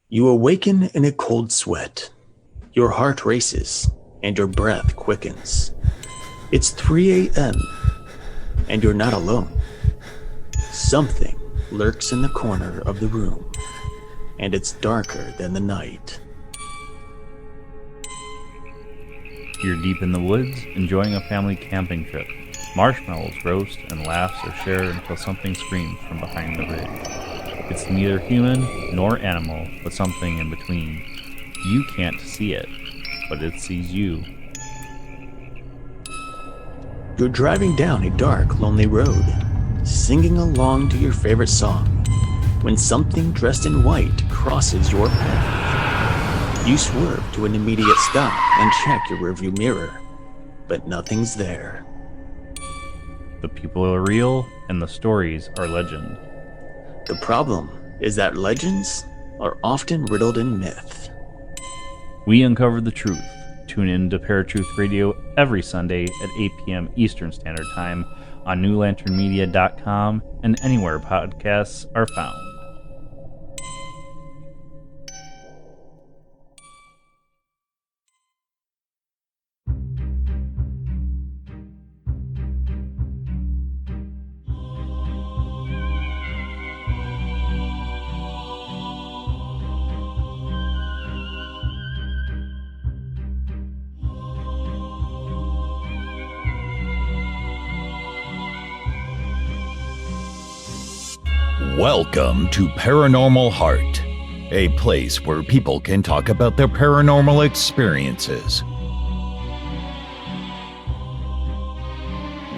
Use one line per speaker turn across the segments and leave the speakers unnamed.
You awaken in a cold sweat. Your heart races and your breath quickens. It's 3 a.m. and you're not alone. Something lurks in the corner of the room, and it's darker than the night.
You're deep in the woods, enjoying a family camping trip. Marshmallows roast and laughs are shared until something screams from behind the ridge. It's neither human nor animal, but something in between. You can't see it, but it sees you.
You're driving down a dark, lonely road, singing along to your favorite song, when something dressed in white crosses your path. You swerve to an immediate stop and check your rearview mirror, but nothing's there.
The people are real, and the stories are legend.
The problem is that legends are often riddled in myth.
We uncover the truth. Tune in to Paratruth Radio every Sunday at 8 p.m. Eastern Standard Time on newlanternmedia.com and anywhere podcasts are found.
Welcome to Paranormal Heart, a place where people can talk about their paranormal experiences.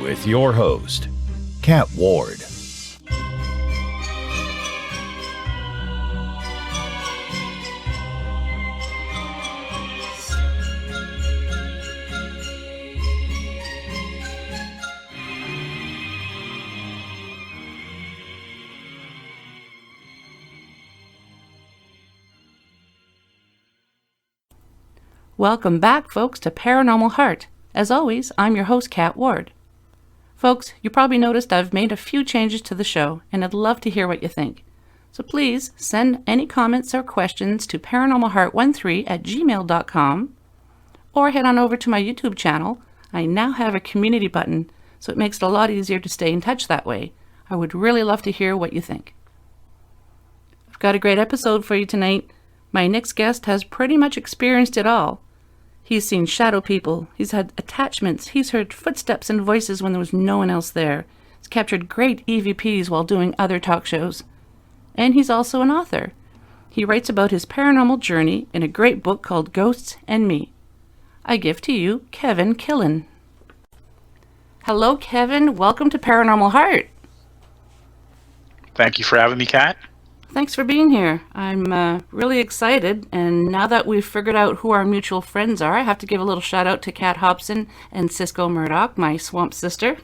With your host, Kat Ward.
Welcome back, folks, to Paranormal Heart. As always, I'm your host, Kat Ward. Folks, you probably noticed I've made a few changes to the show, and I'd love to hear what you think. So please send any comments or questions to paranormalheart13@gmail.com, or head on over to my YouTube channel. I now have a community button, so it makes it a lot easier to stay in touch that way. I would really love to hear what you think. I've got a great episode for you tonight. My next guest has pretty much experienced it all. He's seen shadow people, he's had attachments, he's heard footsteps and voices when there was no one else there. He's captured great EVPs while doing other talk shows. And he's also an author. He writes about his paranormal journey in a great book called Ghosts and Me. I give to you Kevin Killen. Hello, Kevin. Welcome to Paranormal Heart.
Thank you for having me, Kat.
Thanks for being here. I'm really excited, and now that we've figured out who our mutual friends are, I have to give a little shout out to Kat Hobson and Cisco Murdoch, my swamp sister.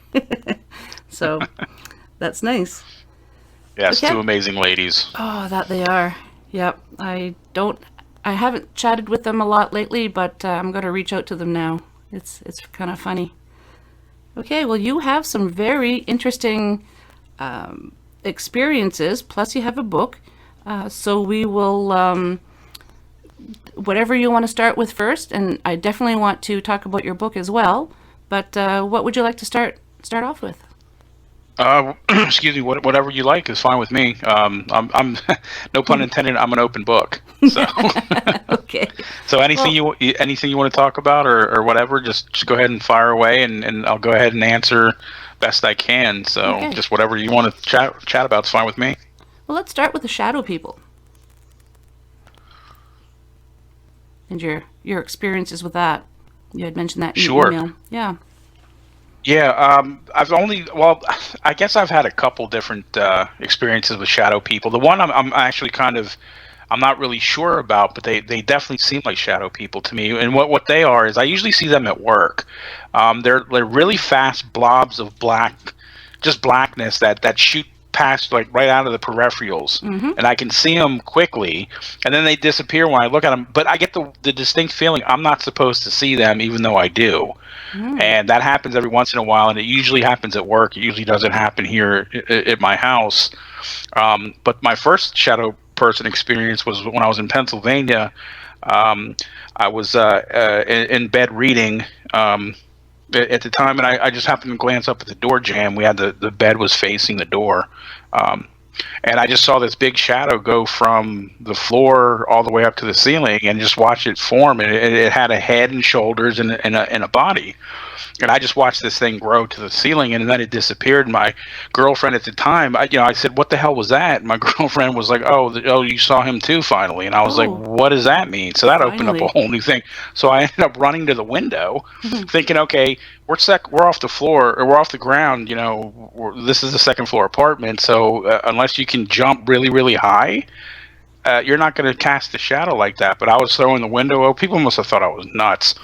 So, that's nice.
Yes,
Okay.
Two amazing ladies.
Oh, that they are. Yep. I haven't chatted with them a lot lately, but I'm going to reach out to them now. It's kind of funny. Okay, well, you have some very interesting experiences, plus you have a book. So we will, whatever you want to start with first, and I definitely want to talk about your book as well, but what would you like to start off with?
Excuse me. Whatever you like is fine with me. I'm no pun intended. I'm an open book. So,
Okay.
so anything you want to talk about or whatever, just go ahead and fire away, and I'll go ahead and answer best I can. So,
Okay.
just whatever you want to chat about is fine with me.
Well, let's start with the shadow people. And your experiences with that. You had mentioned that in
Sure.
your email. Yeah.
Yeah, I guess I've had a couple different experiences with shadow people. The one I'm actually I'm not really sure about, but they definitely seem like shadow people to me. And what they are is I usually see them at work. They're really fast blobs of blackness that shoot past, like, right out of the peripherals, and I can see them quickly, and then they disappear when I look at them. But I get the distinct feeling I'm not supposed to see them, even though I do. And that happens every once in a while, and it usually happens at work. It usually doesn't happen here at my house. But my first shadow person experience was when I was in Pennsylvania. I was in bed reading at the time, and I just happened to glance up at the door jamb. We had the bed was facing the door. And I just saw this big shadow go from the floor all the way up to the ceiling, and just watched it form. And it had a head and shoulders and a body. And I just watched this thing grow to the ceiling, and then it disappeared. My girlfriend at the time, I said, "What the hell was that?" And my girlfriend was like, "Oh, you saw him too, finally." And I was like, "What does that mean?" So that opened up a whole new thing. So I ended up running to the window, thinking, "Okay, we're off the floor, or we're off the ground. This is a second floor apartment, so unless you can jump really, really high, you're not going to cast a shadow like that." But I was throwing the window open. People must have thought I was nuts.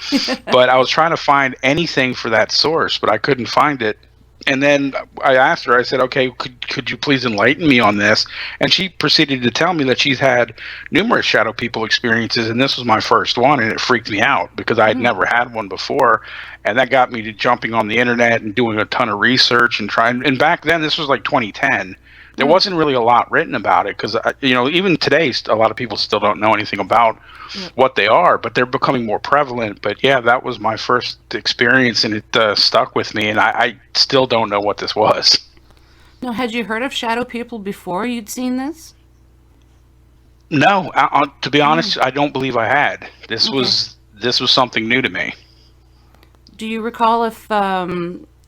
But I was trying to find anything for that source, but I couldn't find it. And then I asked her, I said, "Okay, could you please enlighten me on this?" And she proceeded to tell me that she's had numerous shadow people experiences, and this was my first one, and it freaked me out because I had never had one before. And that got me to jumping on the internet and doing a ton of research and trying. And back then, this was like 2010. There wasn't really a lot written about it because, even today, a lot of people still don't know anything about what they are, but they're becoming more prevalent. But yeah, that was my first experience, and it stuck with me, and I still don't know what this was.
Now, had you heard of shadow people before you'd seen this?
No, to be honest, I don't believe I had. This was something new to me.
Do you recall if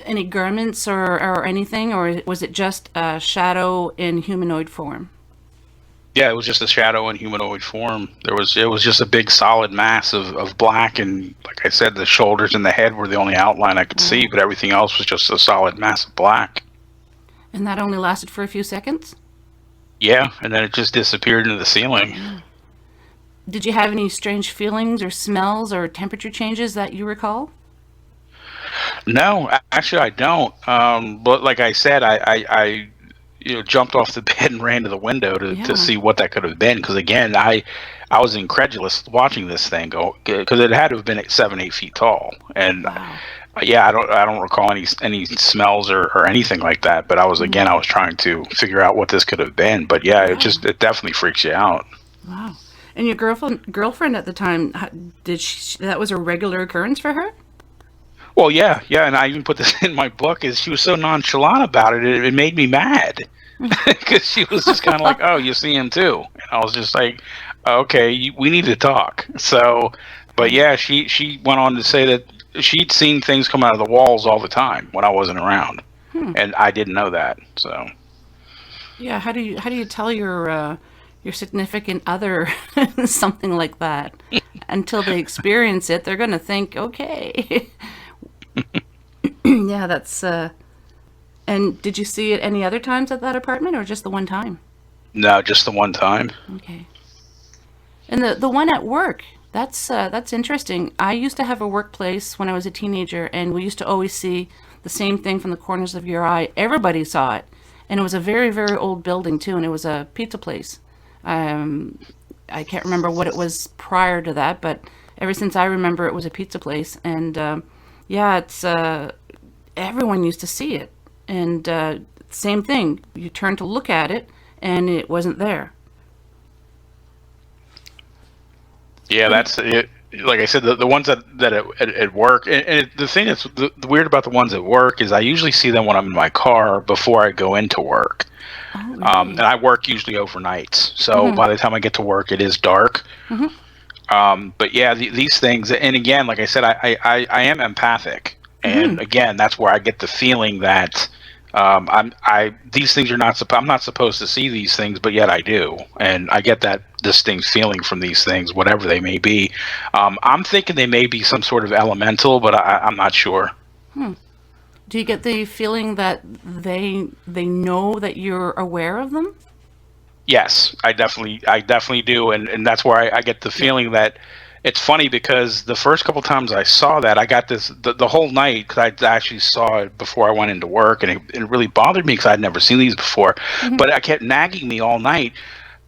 any garments or anything, or was it just a shadow in humanoid form?
Yeah, it was just a shadow in humanoid form. It was just a big solid mass of black, and like I said, the shoulders and the head were the only outline I could see, but everything else was just a solid mass of black.
And that only lasted for a few seconds?
Yeah, and then it just disappeared into the ceiling.
Did you have any strange feelings or smells or temperature changes that you recall?
No, actually, I don't. But like I said, I jumped off the bed and ran to the window to see what that could have been. Because again, I was incredulous watching this thing go, because it had to have been at 7-8 feet tall. And yeah, I don't recall any smells or anything like that. But I was trying to figure out what this could have been. But yeah, it definitely freaks you out.
Wow. And your girlfriend at the time, that was a regular occurrence for her?
Well, yeah, and I even put this in my book. Is she was so nonchalant about it, it made me mad because she was just kind of like, "Oh, you see him too," and I was just like, "Okay, we need to talk." So, but yeah, she went on to say that she'd seen things come out of the walls all the time when I wasn't around, and I didn't know that. So,
yeah, how do you tell your significant other something like that? Until they experience it, they're going to think, okay. Yeah, that's and did you see it any other times at that apartment, or just the one time?
No, just the one time.
Okay. And the one at work, that's interesting. I used to have a workplace when I was a teenager, and we used to always see the same thing from the corners of your eye. Everybody saw it, and it was a very, very old building too, and it was a pizza place. I can't remember what it was prior to that, but ever since I remember, it was a pizza place. And yeah, it's everyone used to see it. And same thing, you turn to look at it, and it wasn't there.
Yeah, that's it. Like I said, the ones that at work, and the thing that's the weird about the ones at work is I usually see them when I'm in my car before I go into work. Oh, really? And I work usually overnights, so by the time I get to work, it is dark. But yeah, these things, and again, like I said, I am empathic, and again, that's where I get the feeling that these things are not. I'm not supposed to see these things, but yet I do, and I get that distinct feeling from these things, whatever they may be. I'm thinking they may be some sort of elemental, but I'm not sure.
Do you get the feeling that they know that you're aware of them?
Yes, I definitely do, and that's where I get the feeling that it's funny because the first couple times I saw that, I got this the whole night because I actually saw it before I went into work, and it really bothered me because I'd never seen these before. But it kept nagging me all night.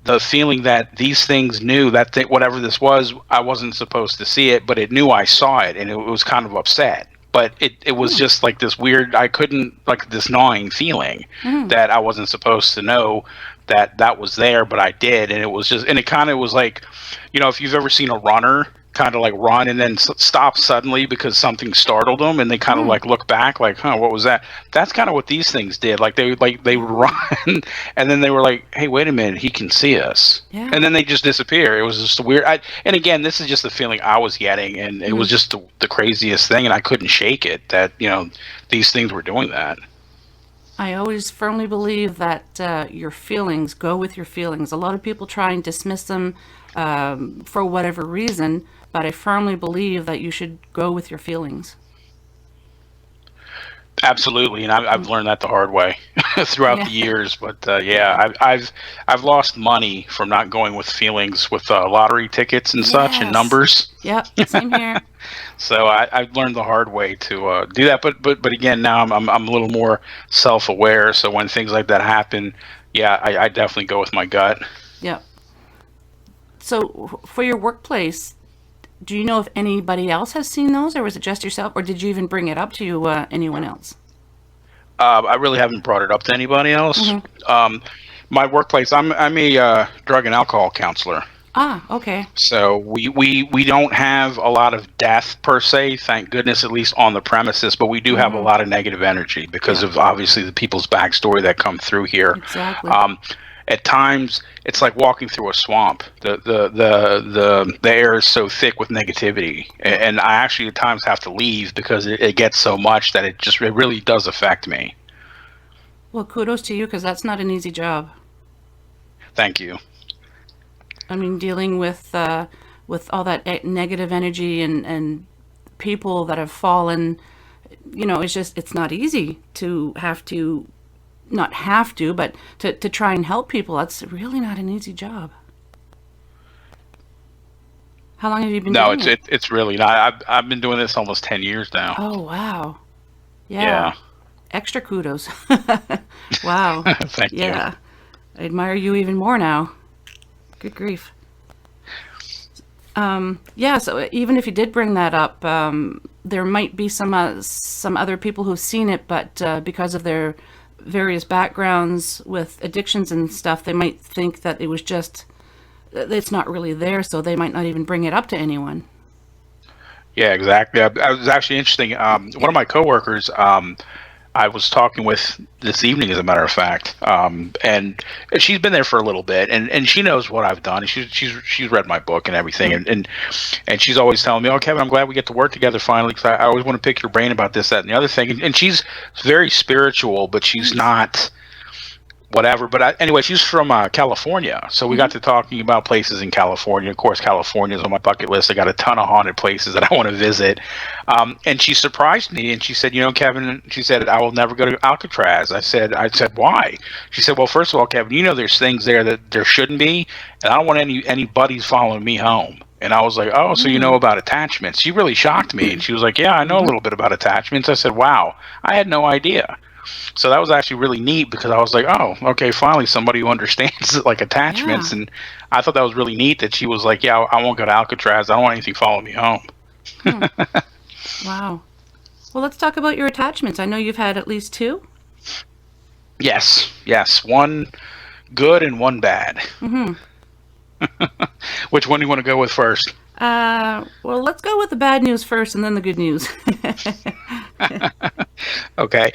The feeling that these things knew that whatever this was, I wasn't supposed to see it, but it knew I saw it, and it was kind of upset. But it was just like this weird, I couldn't, like this gnawing feeling that I wasn't supposed to know that was there, but I did, and it was just, and it kind of was like, if you've ever seen a runner kind of like run and then stop suddenly because something startled them, and they kind of like look back like, huh, what was that? That's kind of what these things did. Like they would run, and then they were like, hey, wait a minute, he can see us, and then they just disappear. It was just a weird. And again, this is just the feeling I was getting, and it was just the craziest thing, and I couldn't shake it that these things were doing that.
I always firmly believe that your feelings, go with your feelings. A lot of people try and dismiss them for whatever reason, but I firmly believe that you should go with your feelings.
Absolutely, and I've learned that the hard way throughout the years. But I've lost money from not going with feelings with lottery tickets and such and numbers.
Yep, same here.
So I've learned the hard way to do that. But again, now I'm a little more self-aware. So when things like that happen, I definitely go with my gut.
Yep. So for your workplace, do you know if anybody else has seen those, or was it just yourself, or did you even bring it up to anyone else?
I really haven't brought it up to anybody else. My workplace, I'm a drug and alcohol counselor.
Ah, okay.
So we don't have a lot of death per se, thank goodness, at least on the premises, but we do have a lot of negative energy because of obviously the people's backstory that come through here.
Exactly.
At times, it's like walking through a swamp. The air is so thick with negativity, and I actually at times have to leave because it gets so much that it really does affect me.
Well, kudos to you, because that's not an easy job.
Thank you.
I mean, dealing with all that negative energy and people that have fallen, it's not easy to have to. Not have to, but to try and help people. That's really not an easy job. How long have you been doing it?
It's really not. I've been doing this almost 10 years now.
Oh, wow. Yeah. Extra kudos. Wow.
Thank you.
Yeah. I admire you even more now. Good grief. So even if you did bring that up, there might be some other people who've seen it, but because of their various backgrounds with addictions and stuff, they might think that it's not really there, so they might not even bring it up to anyone.
Yeah, exactly. I was actually interesting. One of my coworkers, I was talking with this evening, as a matter of fact, and she's been there for a little bit, and she knows what I've done. She's read my book and everything, and she's always telling me, "Oh, Kevin, I'm glad we get to work together finally, because I always want to pick your brain about this, that, and the other thing." And she's very spiritual, but she's not whatever. But anyway, she's from California, so we got to talking about places in California. Of course, California is on my bucket list. I got a ton of haunted places that I want to visit. And she surprised me, and she said, Kevin, she said, I will never go to Alcatraz. I said, why? She said, well, first of all, Kevin, there's things there that there shouldn't be, and I don't want any buddies following me home. And I was like, oh, so you know about attachments? She really shocked me, and she was like, yeah, I know a little bit about attachments. I said, wow, I had no idea. So that was actually really neat, because I was like, oh, okay, finally somebody who understands like attachments. And I thought that was really neat that she was like, yeah, I won't go to Alcatraz. I don't want anything following me home.
Wow. Well, let's talk about your attachments. I know you've had at least 2.
Yes. One good and one bad. Which one do you want to go with first?
Well, let's go with the bad news first and then the good news.
Okay.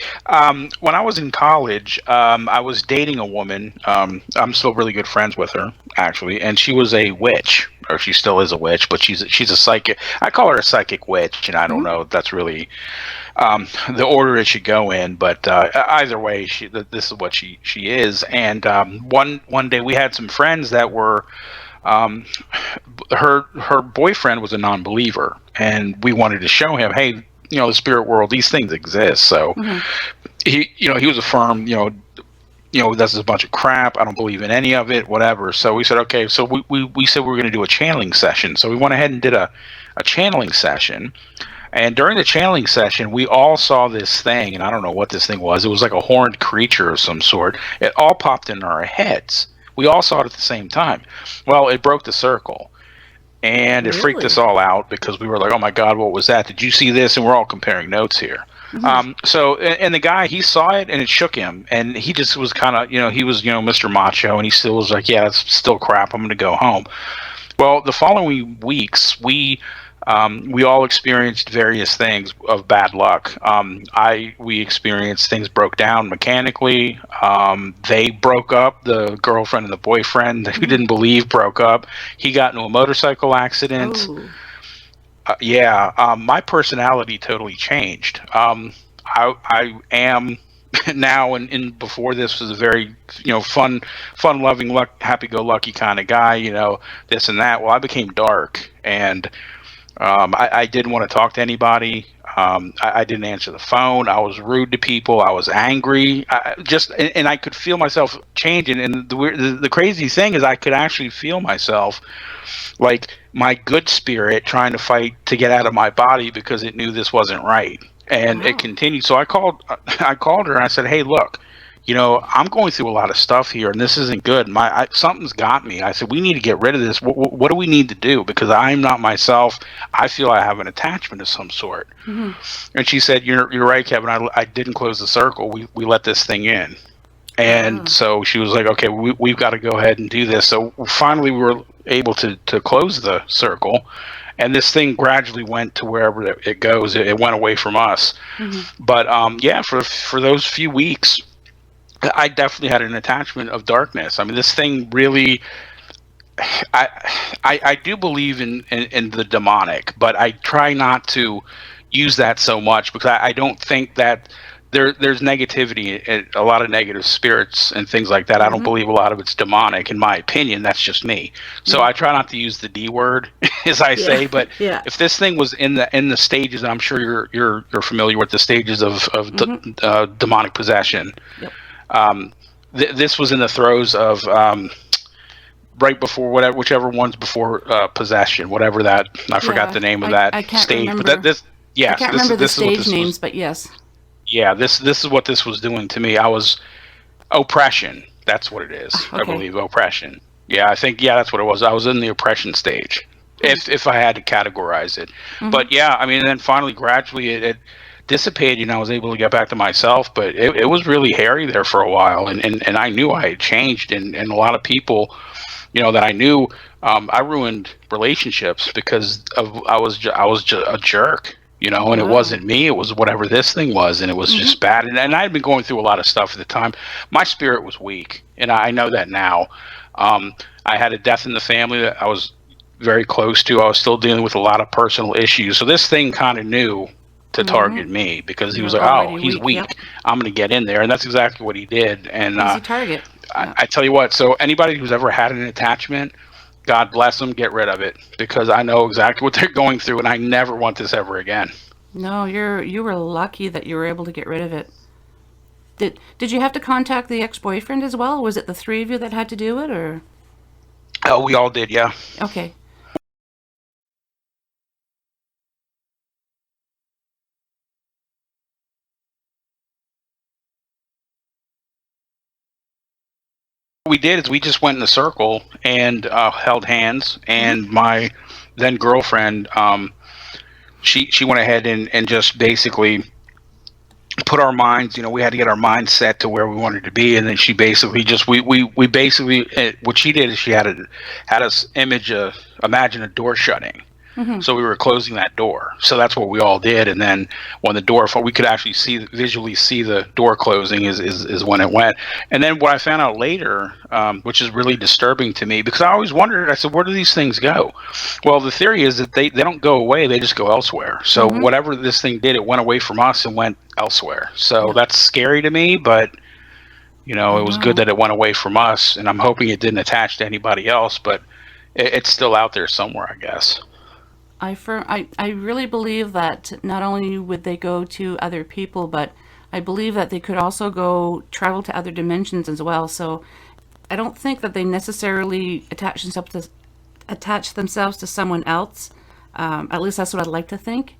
When I was in college, I was dating a woman. I'm still really good friends with her, actually, and she was a witch, or she still is a witch, but she's a psychic. I call her a psychic witch, and I don't know if that's really the order it should go in, but either way, this is what she is. And one day we had some friends that were. Her boyfriend was a non-believer, and we wanted to show him, hey, the spirit world, these things exist. So he was a firm, this is a bunch of crap. I don't believe in any of it, whatever. So we said, okay. So we said we were going to do a channeling session. So we went ahead and did a channeling session. And during the channeling session, we all saw this thing, and I don't know what this thing was. It was like a horned creature of some sort. It all popped in our heads. We all saw it at the same time. Well, it broke the circle, and it freaked us all out, because we were like, oh my God, what was that? Did you see this? And we're all comparing notes here. So, and the guy, he saw it and it shook him, and he just was kind of, he was, Mr. Macho, and he still was like, yeah, that's still crap. I'm going to go home. Well, the following weeks, we all experienced various things of bad luck. We experienced things broke down mechanically. They broke up. The girlfriend and the boyfriend who didn't believe broke up. He got into a motorcycle accident.
Oh.
My personality totally changed. I am now, and before this was a very, fun-loving, happy-go-lucky kind of guy, this and that. Well, I became dark, and I didn't want to talk to anybody. I didn't answer the phone. I was rude to people. I was angry. And I could feel myself changing. And the crazy thing is, I could actually feel myself, like my good spirit, trying to fight to get out of my body because it knew this wasn't right. And it continued. So I called her and I said, hey, look, I'm going through a lot of stuff here, and this isn't good. Something's got me. I said, we need to get rid of this. What do we need to do? Because I'm not myself. I feel I have an attachment of some sort. And she said, you're right, Kevin. I didn't close the circle. We let this thing in. And so she was like, okay, we've got to go ahead and do this. So finally we were able to close the circle. And this thing gradually went to wherever it goes. It went away from us. But for those few weeks, I definitely had an attachment of darkness. I mean, this thing really, I do believe in the demonic, but I try not to use that so much because I don't think that there's negativity, a lot of negative spirits and things like that. I don't believe a lot of it's demonic, in my opinion. That's just me. So I try not to use the D word, as I say. But if this thing was in the stages, and I'm sure you're familiar with the stages of demonic possession. Yep. This was in the throes of right before whichever one's before possession, whatever that. I forgot the name of that stage.
Remember.
But
I can't remember the stage names, but yes.
Yeah, this is what this was doing to me. I was oppression. That's what it is.
Okay.
I believe oppression. Yeah, I think that's what it was. I was in the oppression stage, if I had to categorize it. But yeah, I mean, and then finally, gradually, it dissipated, and I was able to get back to myself. But it was really hairy there for a while, and I knew I had changed, and a lot of people, that I knew, I ruined relationships because I was a jerk. And it wasn't me, it was whatever this thing was, and it was just bad. And I had been going through a lot of stuff at the time. My spirit was weak, and I know that now. I had a death in the family that I was very close to. I was still dealing with a lot of personal issues. So this thing kind of knew to target me because he was like, oh, he's weak. Yep. I'm going to get in there. And that's exactly what he did. And
easy target.
I tell you what, so anybody who's ever had an attachment, God bless them, get rid of it, because I know exactly what they're going through, and I never want this ever again.
No, you were lucky that you were able to get rid of it. Did you have to contact the ex-boyfriend as well? Was it the three of you that had to do it, or?
Oh, we all did, yeah.
Okay.
What we did is we just went in a circle and held hands, and my then girlfriend, she went ahead and just basically put our minds, we had to get our minds set to where we wanted to be, and then she basically just we basically what she did is she had us imagine a door shutting. So we were closing that door. So that's what we all did. And then when the door, we could actually visually see the door closing is when it went. And then what I found out later, which is really disturbing to me, because I always wondered, I said, where do these things go? Well, the theory is that they don't go away. They just go elsewhere. So whatever this thing did, it went away from us and went elsewhere. So that's scary to me, but it was good that it went away from us. And I'm hoping it didn't attach to anybody else, but it's still out there somewhere, I guess.
I really believe that not only would they go to other people, but I believe that they could also travel to other dimensions as well. So I don't think that they necessarily attach themselves to someone else. At least that's what I'd like to think.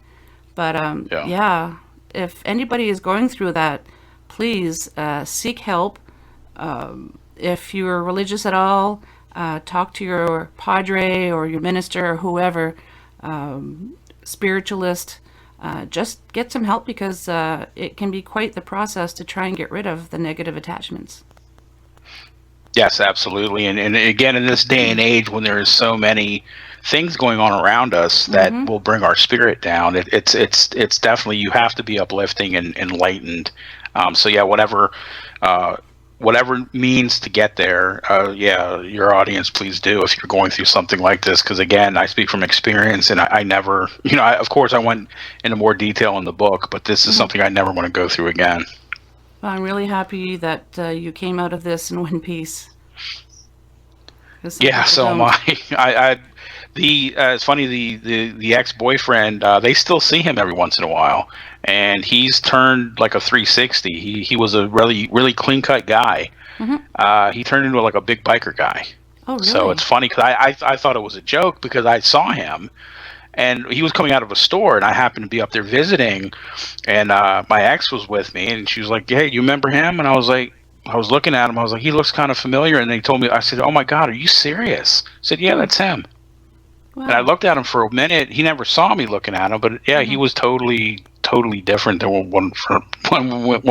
But yeah, if anybody is going through that, please seek help. If you're religious at all, talk to your padre or your minister or whoever. Spiritualist, just get some help, because it can be quite the process to try and get rid of the negative attachments.
Yes, absolutely. And again, in this day and age, when there is so many things going on around us that will bring our spirit down, it's definitely, you have to be uplifting and enlightened. So yeah, whatever means to get there, yeah, your audience, please do, if you're going through something like this. Because again, I speak from experience, and I never, of course I went into more detail in the book, but this is something I never want to go through again.
Well, I'm really happy that you came out of this in one piece.
Yeah, so am I. It's funny, the ex-boyfriend, they still see him every once in a while, and he's turned like a 360. He was a really clean-cut guy. He turned into like a big biker guy.
Oh, really?
So it's funny, because I thought it was a joke, because I saw him, and he was coming out of a store, and I happened to be up there visiting, and my ex was with me, and she was like, "Hey, you remember him?" And I was looking at him, I was like, "He looks kind of familiar." And they told me, I said, "Oh my God, are you serious?" I said, "Yeah, that's him."
Wow.
And I looked at him for a minute. He never saw me looking at him, but yeah, he was totally different than when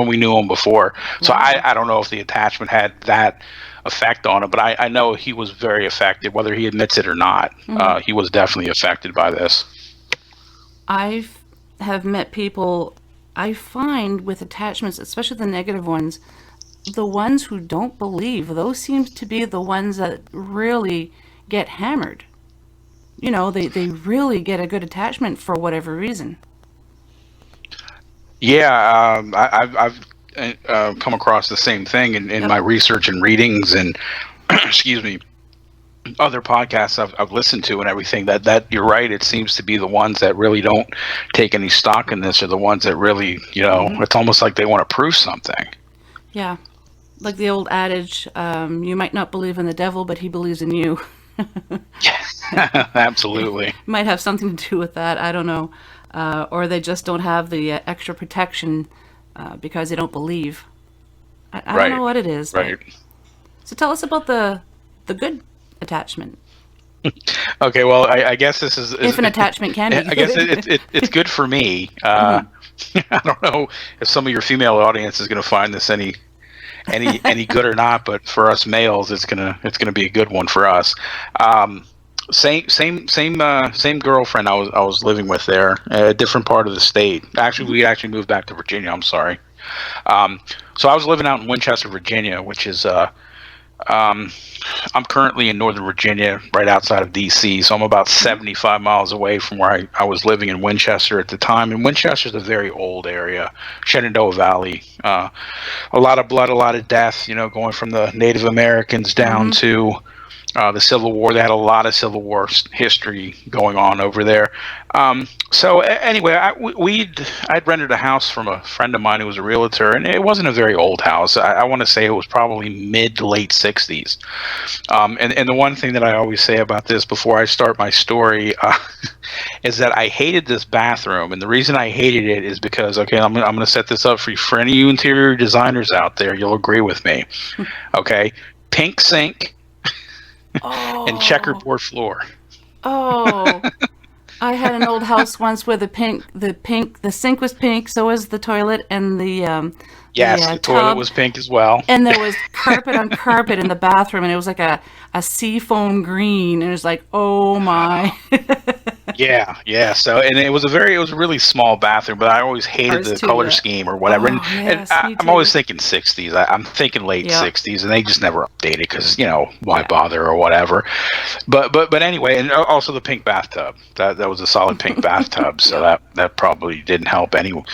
we knew him before. So I don't know if the attachment had that effect on him, but I know he was very affected, whether he admits it or not. He was definitely affected by this.
I have met people, I find with attachments, especially the negative ones, the ones who don't believe, those seem to be the ones that really get hammered. They really get a good attachment for whatever reason.
Yeah, I've come across the same thing in my research and readings and excuse me, other podcasts I've listened to and everything. That you're right. It seems to be the ones that really don't take any stock in this are the ones that really, it's almost like they want to prove something.
Yeah, like the old adage, you might not believe in the devil, but he believes in you.
Yeah, absolutely.
Might have something to do with that. I don't know. Or they just don't have the extra protection because they don't believe. I don't know what it is.
Right.
So tell us about the good attachment.
Okay, well, I guess this is
if an attachment can be.
I guess it's good for me. I don't know if some of your female audience is going to find this any good or not, but for us males, it's gonna be a good one for us. Same girlfriend I was living with there, a different part of the state. Actually, we moved back to Virginia. I'm sorry. So I was living out in Winchester, Virginia, which is I'm currently in Northern Virginia, right outside of D.C., so I'm about 75 miles away from where I was living in Winchester at the time. And Winchester's a very old area, Shenandoah Valley. A lot of blood, a lot of death, going from the Native Americans down to the Civil War. They had a lot of Civil War history going on over there. So anyway, I'd rented a house from a friend of mine who was a realtor, and it wasn't a very old house. I want to say it was probably mid to late 60s. And the one thing that I always say about this before I start my story is that I hated this bathroom, and the reason I hated it is because, okay, I'm going to set this up for any of you interior designers out there. You'll agree with me. Okay, pink sink. And checkerboard floor.
Oh, I had an old house once where the sink was pink, so was the toilet, and the
toilet
tub
was pink as well.
And there was carpet on carpet in the bathroom, and it was like a seafoam green, and it was like, oh my.
Yeah. So, and it was a really small bathroom, but I always hated the color scheme or whatever.
Yes,
and I'm always thinking 60s. I'm thinking late 60s, and they just never updated because why bother or whatever. But anyway, and also the pink bathtub. That was a solid pink bathtub, so that probably didn't help any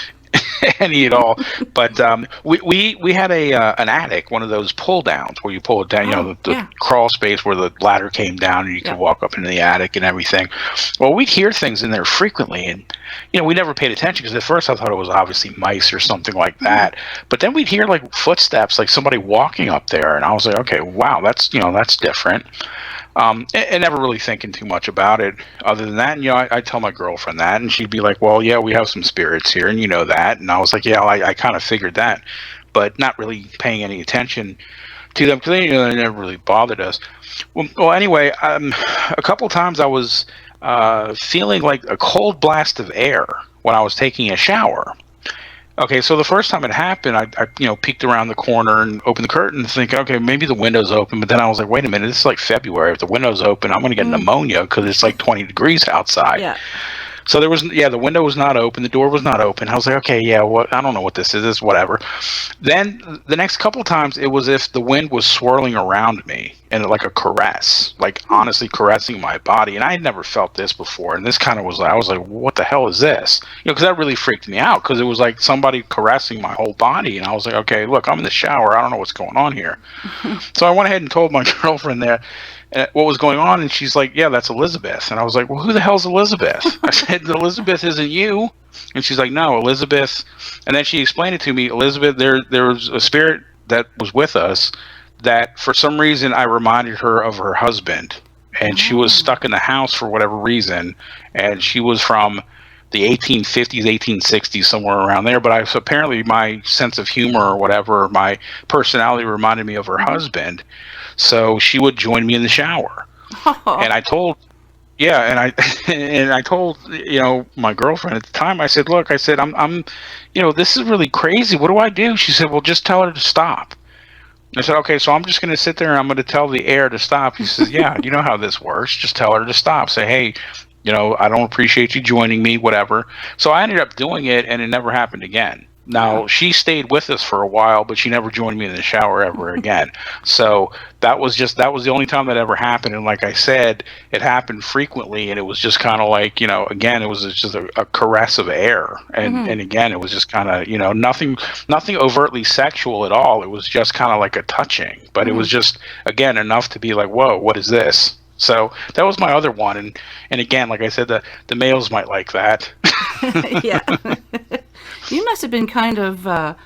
at all. But we had an attic, one of those pull downs where you pull it down, the crawl space where the ladder came down and you could walk up into the attic and everything. Well, we'd hear things in there frequently, and we never paid attention because at first I thought it was obviously mice or something like that. But then we'd hear like footsteps, like somebody walking up there, and I was like, okay, wow, that's different. And never really thinking too much about it. Other than that, I tell my girlfriend that, and she'd be like, "Well, yeah, we have some spirits here, and you know that." And I was like, "Yeah, I kind of figured that," but not really paying any attention to them because they never really bothered us. Well, anyway, a couple times I was feeling like a cold blast of air when I was taking a shower. Okay, so the first time it happened, I peeked around the corner and opened the curtain and think, okay, maybe the window's open. But then I was like, wait a minute, this is like February. If the window's open, I'm going to get pneumonia because it's like 20 degrees outside.
Yeah.
So the window was not open, the door was not open. I was like, okay, yeah, I don't know what this is, it's whatever. Then the next couple of times, it was if the wind was swirling around me and like a caress, like honestly caressing my body. And I had never felt this before. And this kind of was like, I was like, what the hell is this? Because that really freaked me out because it was like somebody caressing my whole body. And I was like, okay, look, I'm in the shower. I don't know what's going on here. So I went ahead and told my girlfriend there what was going on, and she's like, yeah, that's Elizabeth. And I was like, well, who the hell's Elizabeth? I said, Elizabeth isn't you. And she's like, no, Elizabeth. And then she explained it to me. Elizabeth, there was a spirit that was with us that for some reason I reminded her of her husband, and she was stuck in the house for whatever reason, and she was from the 1850s, 1860s, somewhere around there. But apparently my sense of humor or whatever, my personality reminded me of her husband. So she would join me in the shower. And I told, and I told, my girlfriend at the time, I said, look, I'm this is really crazy. What do I do? She said, well, just tell her to stop. I said, okay, so I'm just going to sit there and I'm going to tell the air to stop. He says, yeah, you know how this works. Just tell her to stop. Say, hey, I don't appreciate you joining me, whatever. So I ended up doing it, and it never happened again. Now, she stayed with us for a while, but she never joined me in the shower ever again. So that was the only time that ever happened. And like I said, it happened frequently, and it was just kind of like, again, it was just a caress of air. And again, it was just kind of, nothing overtly sexual at all. It was just kind of like a touching, but it was just, again, enough to be like, whoa, what is this? So that was my other one. And again, like I said, the males might like that.
Yeah. You must have been kind of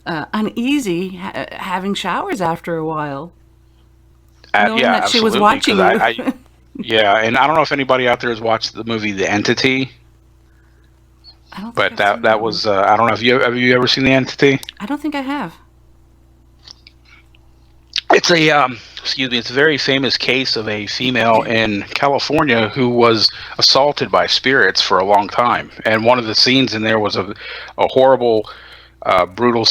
uneasy having showers after a while. Knowing that she was watching you.
Yeah, and I don't know if anybody out there has watched the movie The Entity.
I don't think
but that was I don't know if have you ever seen The Entity?
I don't think I have.
It's it's a very famous case of a female in California who was assaulted by spirits for a long time. And one of the scenes in there was a horrible, brutal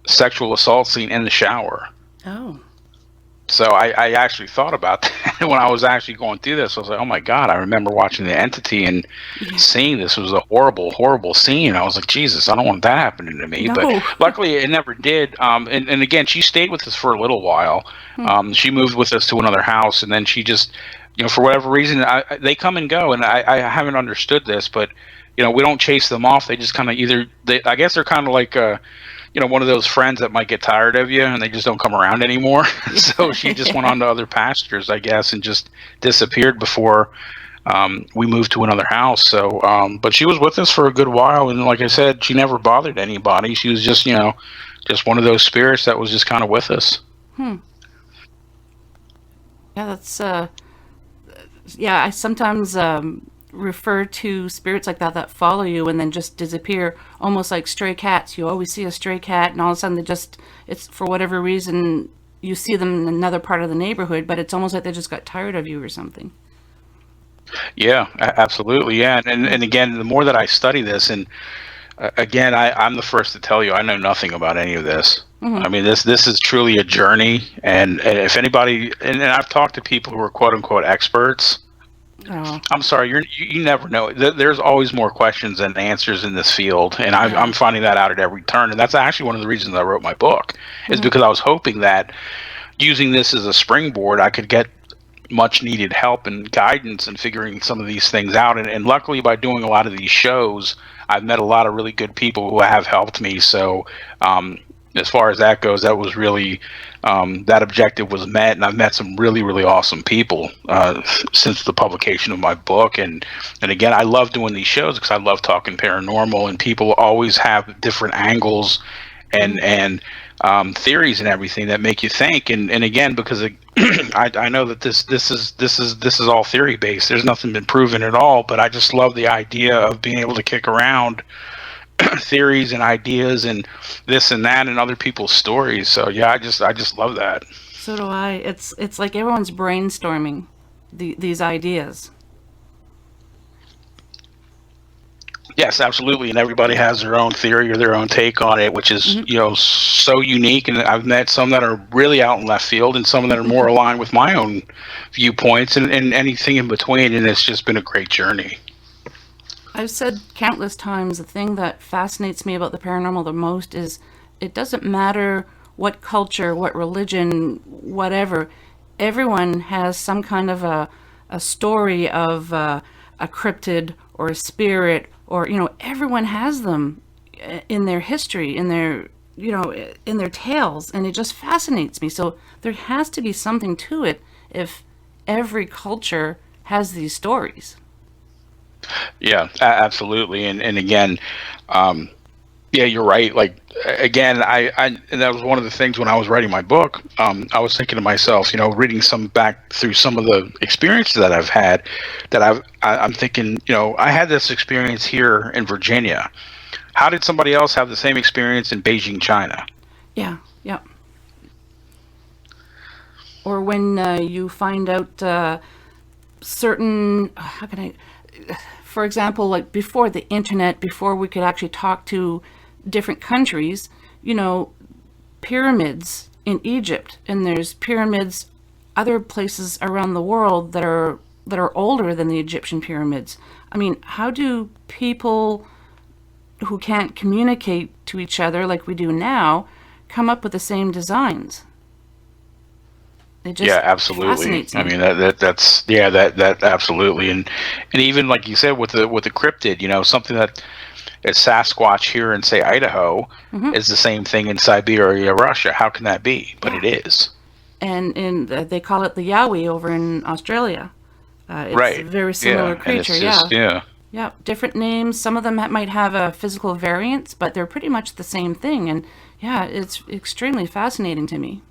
sexual assault scene in the shower.
Oh.
So I actually thought about that when I was actually going through this. I was like, oh my God, I remember watching The Entity and seeing this was a horrible, horrible scene. I was like, Jesus, I don't want that happening to me. No. But luckily it never did. And again, she stayed with us for a little while. She moved with us to another house, and then she just, for whatever reason, they come and go. And I haven't understood this, but, we don't chase them off. They just kind of I guess they're kind of like, one of those friends that might get tired of you and they just don't come around anymore. So she just went on to other pastures, I guess, and just disappeared before we moved to another house. So, but she was with us for a good while. And like I said, she never bothered anybody. She was just, just one of those spirits that was just kind of with us.
Yeah, that's, I sometimes refer to spirits like that follow you and then just disappear, almost like stray cats. You always see a stray cat, and all of a sudden it's for whatever reason you see them in another part of the neighborhood, but it's almost like they just got tired of you or something.
Yeah, absolutely. Yeah. And again, the more that I study this, and again, I'm the first to tell you, I know nothing about any of this. I mean, this is truly a journey. And if anybody, and I've talked to people who are quote unquote experts.
Oh.
I'm sorry, you never know. There's always more questions than answers in this field, and I'm finding that out at every turn. And that's actually one of the reasons I wrote my book, is because I was hoping that using this as a springboard, I could get much needed help and guidance in figuring some of these things out. And luckily, by doing a lot of these shows, I've met a lot of really good people who have helped me. So as far as that goes, that was really that objective was met, and I've met some really, really awesome people since the publication of my book. And again, I love doing these shows because I love talking paranormal, and people always have different angles and theories and everything that make you think. And again, because I know that this is all theory based. There's nothing been proven at all, but I just love the idea of being able to kick around theories and ideas and this and that and other people's stories. So yeah, I just love that.
So do I. It's like everyone's brainstorming these ideas.
Yes, absolutely, and everybody has their own theory or their own take on it, which is so unique. And I've met some that are really out in left field, and some that are more aligned with my own viewpoints, and anything in between. And it's just been a great journey.
I've said countless times the thing that fascinates me about the paranormal the most is it doesn't matter what culture, what religion, whatever. Everyone has some kind of a story of a cryptid or a spirit, or everyone has them in their history, in their in their tales, and it just fascinates me. So there has to be something to it if every culture has these stories.
Yeah, absolutely. And again, yeah, you're right. Like, again, I and that was one of the things when I was writing my book. I was thinking to myself, reading some back through some of the experiences that I've had, that I'm thinking, I had this experience here in Virginia. How did somebody else have the same experience in Beijing, China?
Yeah, yeah. Or when you find out certain, how can I, for example, like before the internet, before we could actually talk to different countries, pyramids in Egypt, and there's pyramids other places around the world that are older than the Egyptian pyramids. I mean, how do people who can't communicate to each other like we do now come up with the same designs? It just
absolutely.
fascinates me.
I mean, that absolutely, and even like you said with the cryptid, something that is Sasquatch here in, say, Idaho, is the same thing in Siberia, Russia. How can that be? But it is.
And they call it the Yowie over in Australia. It's
right.
a very similar creature.
Yeah.
Different names. Some of them might have a physical variance, but they're pretty much the same thing. And yeah, it's extremely fascinating to me.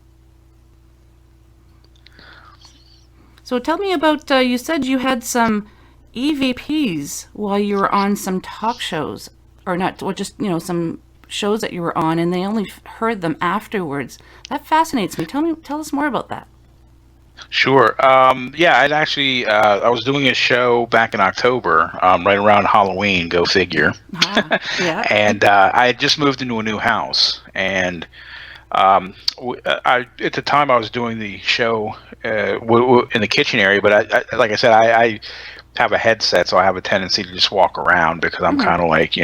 So tell me about, you said you had some EVPs while you were on some talk shows, or not, or just, some shows that you were on, and they only heard them afterwards. That fascinates me. Tell us more about that.
Sure. I'd actually, I was doing a show back in October, right around Halloween, go figure.
Yeah.
And I had just moved into a new house, and at the time I was doing the show in the kitchen area, but I like I said, I have a headset, so I have a tendency to just walk around because I'm kind of like,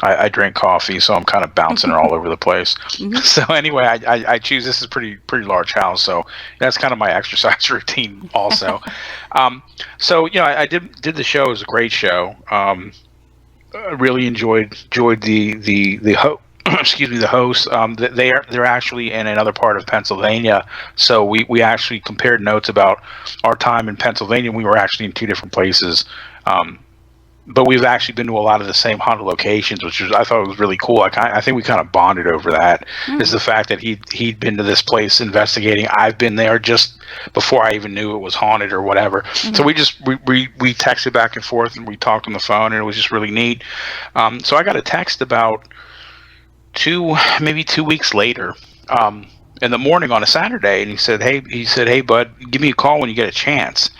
I drink coffee, so I'm kind of bouncing all over the place. So anyway, I choose, this is pretty large house, so that's kind of my exercise routine also. So I did the show. It was a great show. I really enjoyed the excuse me, the host. They're actually in another part of Pennsylvania, so we actually compared notes about our time in Pennsylvania. We were actually in two different places, but we've actually been to a lot of the same haunted locations, which I thought was really cool. I think we kind of bonded over that. Is the fact that he'd been to this place investigating. I've been there just before I even knew it was haunted or whatever. So we texted back and forth, and we talked on the phone, and it was just really neat. So I got a text about maybe 2 weeks later, in the morning on a Saturday, and he said, "Hey, bud, give me a call when you get a chance."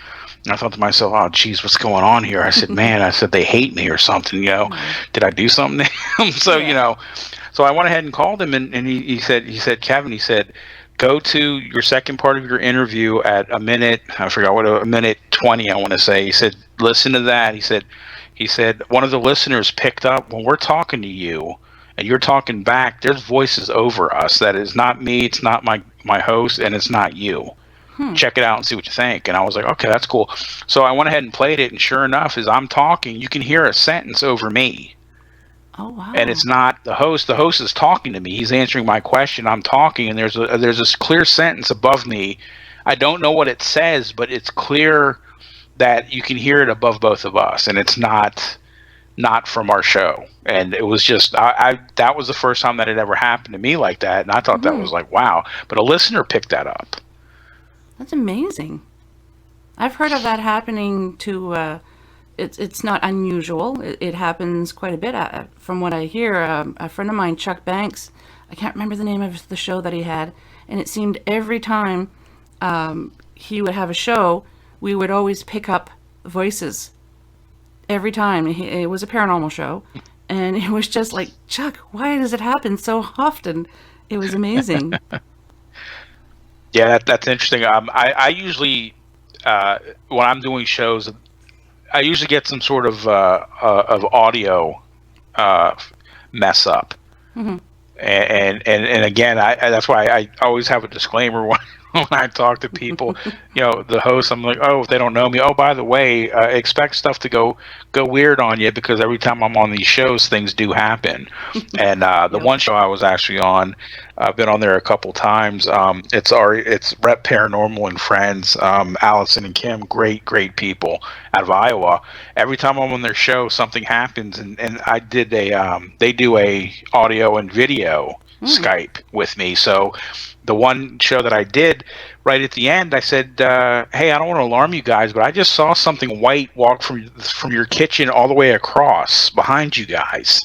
And I thought to myself, "Oh, geez, what's going on here?" I said, "Man," I said, "they hate me or something. Did I do something?" So so I went ahead and called him, and he said, "Kevin," he said, "go to your second part of your interview at a minute. I forgot what, a minute 20, I want to say." He said, "Listen to that." He said, "One of the listeners picked up when we're talking to you, and you're talking back, there's voices over us. That is not me. It's not my host, and it's not you. Check it out and see what you think." And I was like, okay, that's cool. So I went ahead and played it, and sure enough, as I'm talking, you can hear a sentence over me.
Oh, wow.
And it's not the host. The host is talking to me. He's answering my question. I'm talking, and there's this clear sentence above me. I don't know what it says, but it's clear that you can hear it above both of us, and it's not from our show. And it was just, that was the first time that it ever happened to me like that, and I thought that was like, wow. But a listener picked that up.
That's amazing. I've heard of that happening to, it's not unusual. It happens quite a bit. From what I hear, a friend of mine, Chuck Banks, I can't remember the name of the show that he had, and it seemed every time he would have a show, we would always pick up voices. every time. It was a paranormal show, and it was just like, Chuck, why does it happen so often? It was amazing.
Yeah, that's interesting. I usually when I'm doing shows, I usually get some sort of audio mess up.
Mm-hmm.
And again, that's why I always have a disclaimer when I talk to people. The host, I'm like, oh, if they don't know me, oh, by the way, expect stuff to go weird on you, because every time I'm on these shows, things do happen. And the one show I was actually on, I've been on there a couple times. It's Rep Paranormal and Friends, Allison and Kim, great people out of Iowa. Every time I'm on their show, something happens, and I did they do a audio and video Skype with me. So the one show that I did, right at the end, I said, hey, I don't want to alarm you guys, but I just saw something white walk from your kitchen all the way across behind you guys.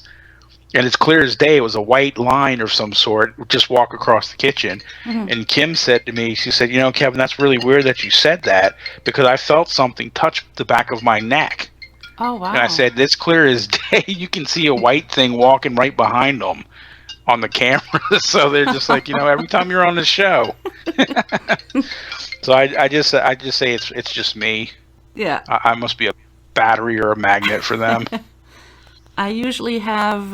And it's clear as day, it was a white line of some sort, just walk across the kitchen. Mm-hmm. And Kim said to me, she said, Kevin, that's really weird that you said that, because I felt something touch the back of my neck.
Oh, wow.
And I said, it's clear as day. You can see a white thing walking right behind them on the camera. So they're just like, every time you're on the show. So I just say it's just me.
Yeah.
I must be a battery or a magnet for them.
I usually have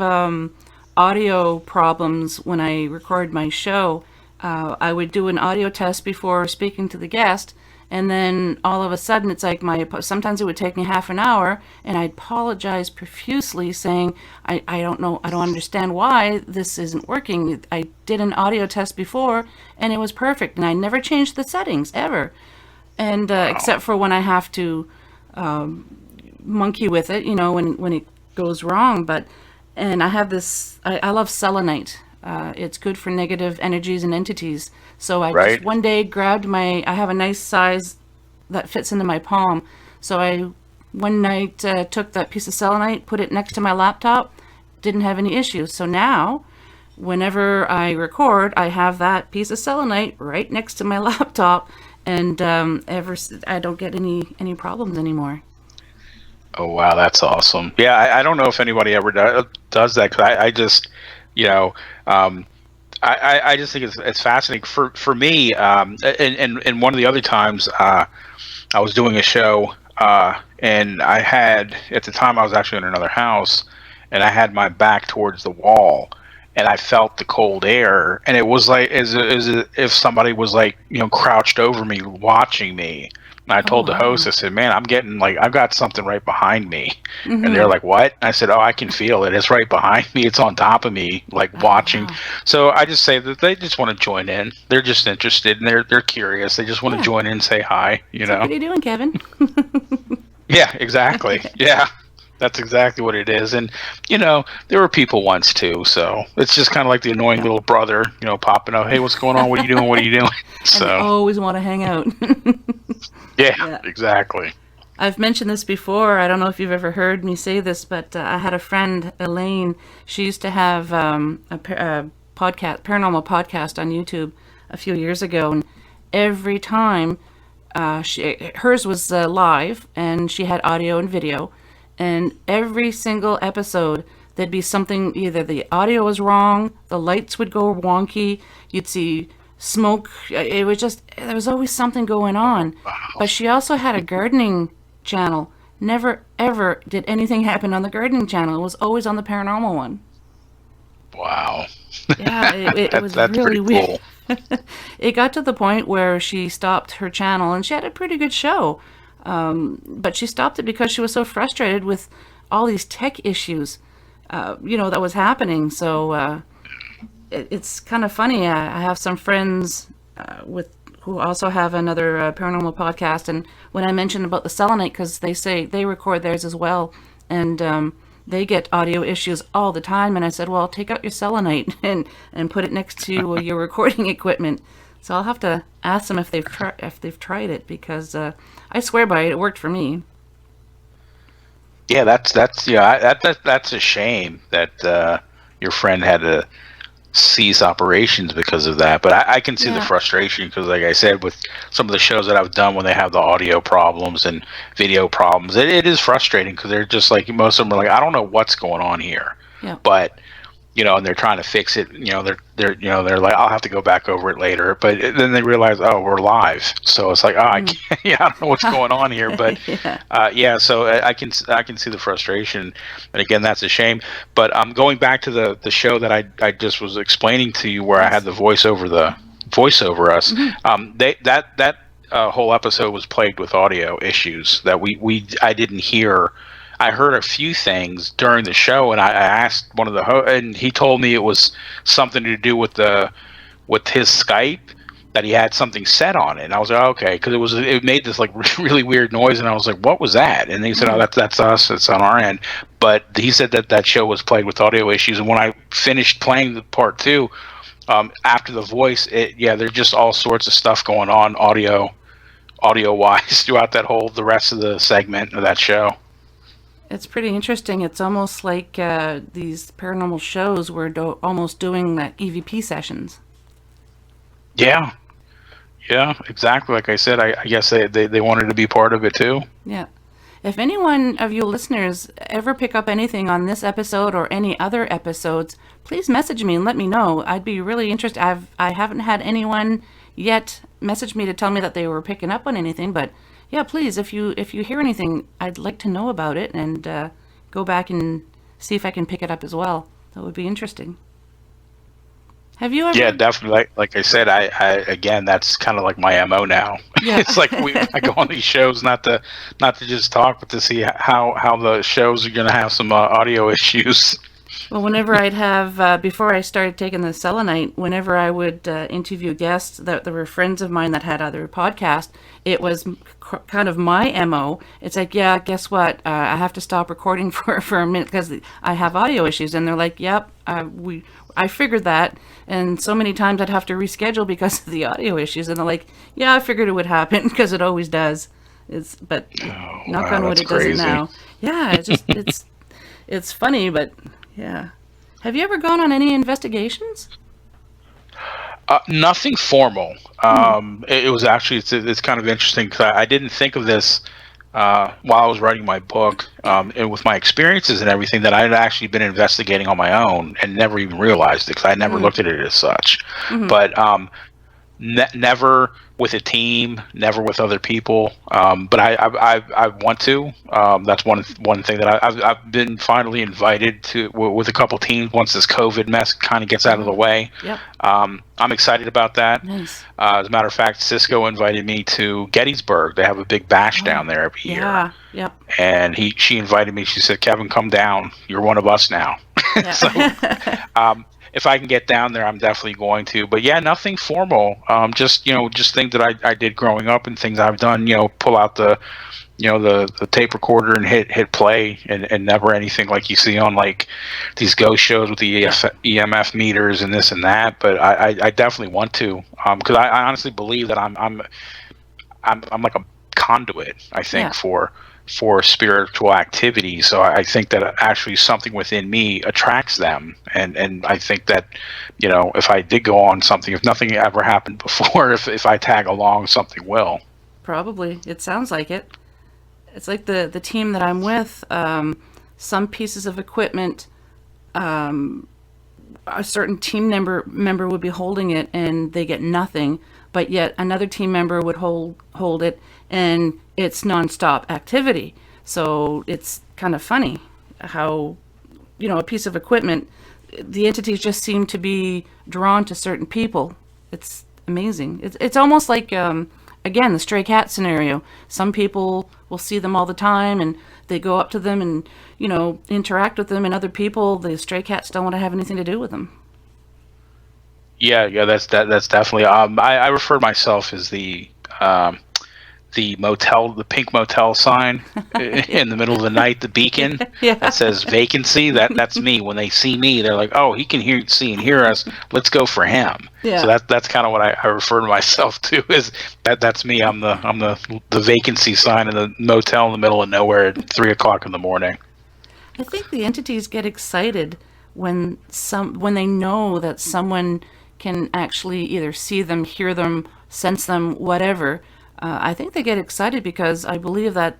audio problems when I record my show. I would do an audio test before speaking to the guest, and then all of a sudden it's like sometimes it would take me half an hour, and I'd apologize profusely saying, I don't know, I don't understand why this isn't working. I did an audio test before and it was perfect, and I never changed the settings ever. And except for when I have to monkey with it, when it goes wrong. And I have this, I love selenite. It's good for negative energies and entities. So I just one day grabbed I have a nice size that fits into my palm. So I one night took that piece of selenite, put it next to my laptop, didn't have any issues. So now whenever I record, I have that piece of selenite right next to my laptop, and I don't get any problems anymore.
Oh, wow, that's awesome. Yeah, I don't know if anybody ever does that, because I just, I just think it's fascinating. For me, and one of the other times I was doing a show, and I had, at the time I was actually in another house, and I had my back towards the wall, and I felt the cold air, and it was like as if somebody was like, crouched over me, watching me. And I told the host, I said, man, I'm getting I've got something right behind me. Mm-hmm. And they're like, what? And I said, oh, I can feel it. It's right behind me. It's on top of me, watching. Wow. So I just say that they just want to join in. They're just interested, and they're curious. They just want to join in and say hi,
So what are you doing, Kevin?
Yeah, exactly. Yeah. That's exactly what it is. And, there were people once too. So it's just kind of like the annoying little brother, popping up. Hey, what's going on? What are you doing? What are you doing? So
and they always want to hang out.
Yeah, exactly.
I've mentioned this before. I don't know if you've ever heard me say this, but I had a friend, Elaine. She used to have a paranormal podcast on YouTube a few years ago. And every time hers was live, and she had audio and video. And every single episode, there'd be something, either the audio was wrong, the lights would go wonky, you'd see smoke. It was just, there was always something going on.
Wow.
But she also had a gardening channel. Never, ever did anything happen on the gardening channel. It was always on the paranormal one.
Wow.
Yeah, it was that's really weird. Cool. It got to the point where she stopped her channel, and she had a pretty good show. But she stopped it because she was so frustrated with all these tech issues, that was happening. So it's kind of funny. I have some friends who also have another paranormal podcast, and when I mentioned about the selenite, because they say they record theirs as well, and they get audio issues all the time, and I said, well, take out your selenite and put it next to your recording equipment. So I'll have to ask them if they've tried it, because I swear by it, it worked for me.
Yeah, that's a shame that your friend had to cease operations because of that. But I can see the
Yeah.
frustration because, like I said, with some of the shows that I've done when they have the audio problems and video problems, it is frustrating because they're just like, most of them are like, I don't know what's going on here,
Yeah.
but and they're trying to fix it. They're like, I'll have to go back over it later. But then they realize, oh, we're live, so it's like, oh, I can't, I don't know what's going on here. But
Yeah.
so I can see the frustration, and again, that's a shame. But going back to the show that I just was explaining to you, where I had the voice over us. That whole episode was plagued with audio issues that I didn't hear. I heard a few things during the show, and I asked one of the and he told me it was something to do with his Skype, that he had something set on it. And I was like, oh, okay, because it made this like really weird noise, and I was like, what was that? And he said, oh, that's us, it's on our end. But he said that show was plagued with audio issues, and when I finished playing the part 2, after the voice, there's just all sorts of stuff going on audio wise throughout the rest of the segment of that show.
It's pretty interesting. It's almost like these paranormal shows were almost doing like EVP sessions.
Yeah, exactly. Like I said, I guess they wanted to be part of it too.
Yeah. If any one of you listeners ever pick up anything on this episode or any other episodes, please message me and let me know. I'd be really interested. I haven't had anyone yet message me to tell me that they were picking up on anything, but yeah, please, if you hear anything, I'd like to know about it and go back and see if I can pick it up as well. That would be interesting. Have you ever?
Yeah, definitely. Like I said, I again, that's kind of like my MO now.
Yeah.
It's like I go on these shows not to just talk, but to see how the shows are going to have some audio issues.
Well, whenever I'd have, before I started taking the selenite, whenever I would interview guests that there were friends of mine that had other podcasts, it was kind of my MO. It's like, yeah, guess what? I have to stop recording for a minute because I have audio issues. And they're like, yep, I figured that. And so many times I'd have to reschedule because of the audio issues. And they're like, yeah, I figured it would happen because it always does. But knock on wood, it doesn't now. Yeah, it's funny, but... Yeah. Have you ever gone on any investigations?
Nothing formal. It was actually, it's kind of interesting because I didn't think of this while I was writing my book, and with my experiences and everything, that I had actually been investigating on my own and never even realized it because I never looked at it as such. But never with a team, never with other people. But I want to. That's one thing that I've been finally invited to with a couple teams once this COVID mess kind of gets out of the way.
Yep.
I'm excited about that.
Nice.
As a matter of fact, Cisco invited me to Gettysburg. They have a big bash down there every year.
Yeah. Yep.
And she invited me. She said, "Kevin, come down. You're one of us now."
Yeah.
So, if I can get down there, I'm definitely going to. But yeah, nothing formal. Just things that I did growing up and things I've done. Pull out the tape recorder and hit play, and never anything like you see on like these ghost shows with the EMF meters and this and that. But I definitely want to, because I honestly believe that I'm like a conduit. I think for spiritual activity. So I think that actually something within me attracts them. And I think that, if I did go on something, if nothing ever happened before, if I tag along, something will.
Probably. It sounds like it. It's like the team that I'm with, some pieces of equipment, a certain team member would be holding it and they get nothing, but yet another team member would hold it and it's nonstop activity. So it's kind of funny how, a piece of equipment, the entities just seem to be drawn to certain people. It's amazing. It's almost like, again, the stray cat scenario. Some people will see them all the time and they go up to them and, interact with them, and other people, the stray cats don't want to have anything to do with them.
Yeah, that's definitely. I refer to myself as the motel, the pink motel sign in the middle of the night, the beacon that says vacancy. That's me. When they see me, they're like, "Oh, he can see and hear us. Let's go for him." Yeah. So that's kind of what I refer to myself to. Is that's me. I'm the vacancy sign in the motel in the middle of nowhere at 3:00 in the morning.
I think the entities get excited when they know that someone can actually either see them, hear them, sense them, whatever, I think they get excited, because I believe that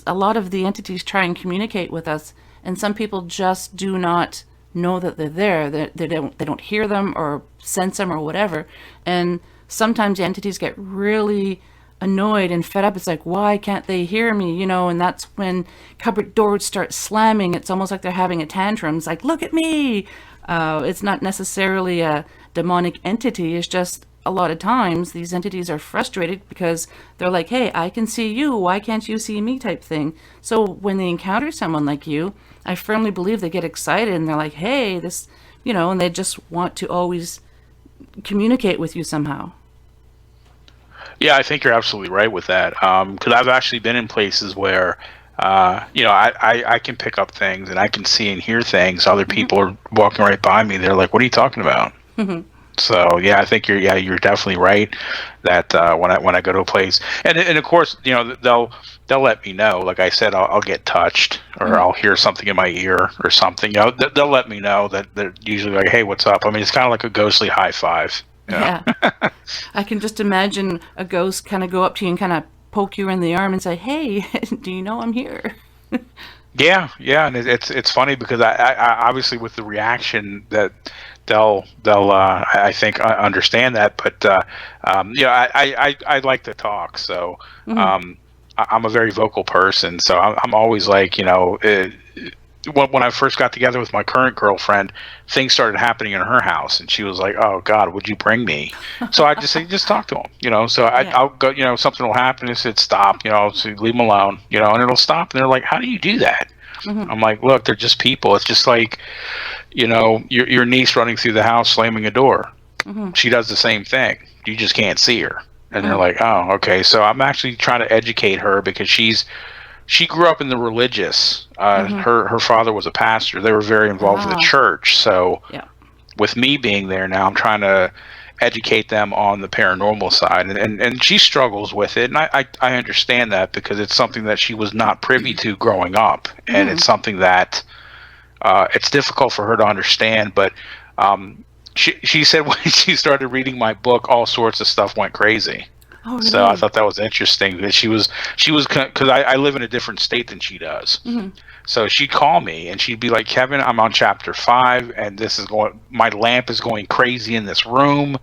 a lot of the entities try and communicate with us, and some people just do not know that they're there. They don't hear them or sense them or whatever. And sometimes the entities get really annoyed and fed up. It's like, why can't they hear me? And that's when cupboard doors start slamming. It's almost like they're having a tantrum. It's like, look at me. It's not necessarily a demonic entity. It's just a lot of times these entities are frustrated because they're like, hey, I can see you. Why can't you see me, type thing. So when they encounter someone like you, I firmly believe they get excited and they're like, hey, this, and they just want to always communicate with you somehow.
Yeah, I think you're absolutely right with that. Because I've actually been in places where, I can pick up things and I can see and hear things. Other people are walking right by me. They're like, "What are you talking about?" So yeah, I think you're definitely right that when I go to a place, and of course, they'll let me know. Like I said, I'll get touched or I'll hear something in my ear or something. They'll let me know that they're usually like, "Hey, what's up?" I mean, it's kind of like a ghostly high five.
Yeah. I can just imagine a ghost kind of go up to you and kind of poke you in the arm and say, hey, do you know I'm here?
Yeah, and it's funny because I obviously with the reaction that they'll I think understand that, but I like to talk, so I'm a very vocal person, so I'm always like, when I first got together with my current girlfriend, things started happening in her house, and she was like, "Oh God, would you bring me?" So I just say, "Just talk to him," So I'll go, something will happen. I said, "Stop," I'll say, "Leave him alone," and it'll stop. And they're like, "How do you do that?" I'm like, "Look, they're just people. It's just like, your niece running through the house slamming a door. She does the same thing. You just can't see her." And they're like, "Oh, okay." So I'm actually trying to educate her because she grew up in the religious. Her father was a pastor. They were very involved in the church. So with me being there now, I'm trying to educate them on the paranormal side. And she struggles with it. And I understand that because it's something that she was not privy to growing up. And it's something that it's difficult for her to understand. But she said when she started reading my book, all sorts of stuff went crazy. Oh, really? So I thought that was interesting that she was because I live in a different state than she does. So she'd call me and she'd be like, "Kevin, I'm on chapter 5 and my lamp is going crazy in this room."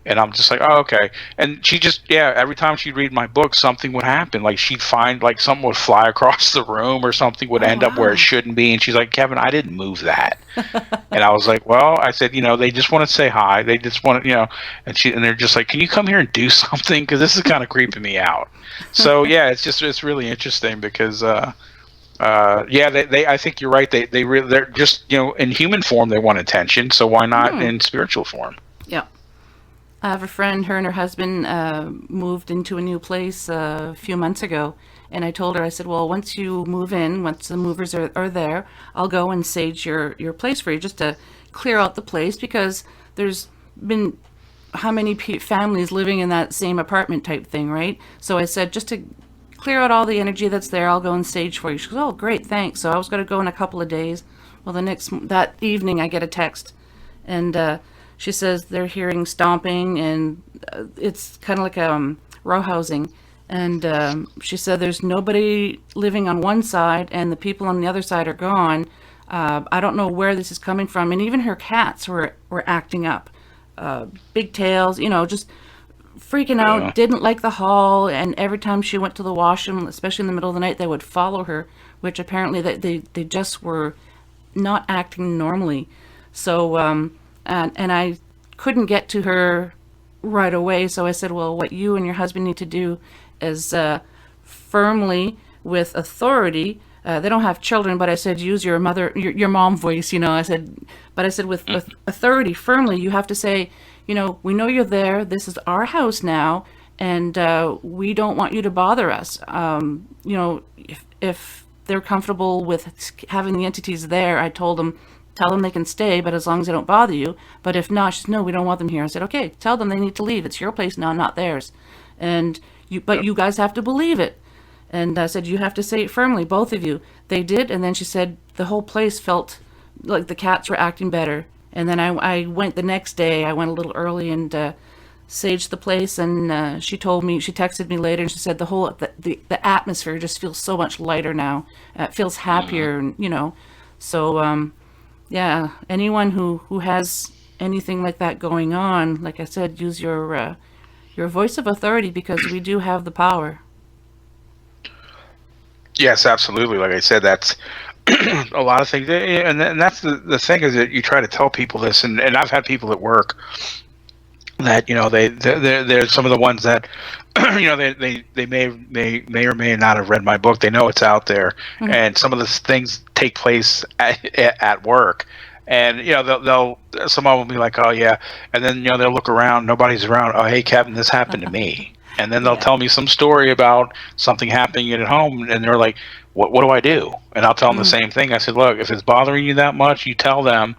And I'm just like, "Oh, okay." And she just, every time she'd read my book, something would happen. Like she'd find like something would fly across the room or something would end up where it shouldn't be. And she's like, "Kevin, I didn't move that." And I was like, "Well," I said, they just want to say hi. They just want to, and they're just like, "Can you come here and do something? Because this is kind of creeping me out." So it's really interesting because, I think you're right. They're just, in human form, they want attention. So why not in spiritual form?
Yeah. I have a friend, her and her husband moved into a new place a few months ago. And I told her, I said, well, once you move in, once the movers are there, I'll go and sage your place for you just to clear out the place, because there's been how many families living in that same apartment type thing, right? So I said, just to clear out all the energy that's there, I'll go and sage for you. She goes, oh, great, thanks. So I was going to go in a couple of days. Well, that evening I get a text, and she says they're hearing stomping, and it's kind of like row housing. And she said there's nobody living on one side, and the people on the other side are gone. I don't know where this is coming from. And even her cats were acting up. Big tails, just freaking out, didn't like the hall. And every time she went to the washroom, especially in the middle of the night, they would follow her, which apparently they just were not acting normally. So, and I couldn't get to her right away. So I said, well, what you and your husband need to do is firmly, with authority, they don't have children, but I said, use your mom voice, I said, with authority, firmly, you have to say, we know you're there, this is our house now, and we don't want you to bother us. If they're comfortable with having the entities there, I told them, tell them they can stay, but as long as they don't bother you. But if not, she said, no, we don't want them here. I said, okay, tell them they need to leave. It's your place now, not theirs. And you guys have to believe it. And I said, you have to say it firmly, both of you. They did, and then she said the whole place felt like the cats were acting better. And then I went the next day. I went a little early and saged the place. And she texted me later, and she said the atmosphere just feels so much lighter now. It feels happier, and So yeah, anyone who has anything like that going on, like I said, use your voice of authority, because we do have the power.
Yes, absolutely. Like I said, that's a lot of things, and that's the thing is that you try to tell people this, and I've had people at work that they're some of the ones that they may or may not have read my book. They know it's out there, and some of the things take place at work. And they'll someone will be like, oh yeah, and then they'll look around, nobody's around. Oh hey Kevin, this happened to me, and then they'll tell me some story about something happening at home, and they're like, what do I do? And I'll tell them the same thing. I said, look, if it's bothering you that much, you tell them,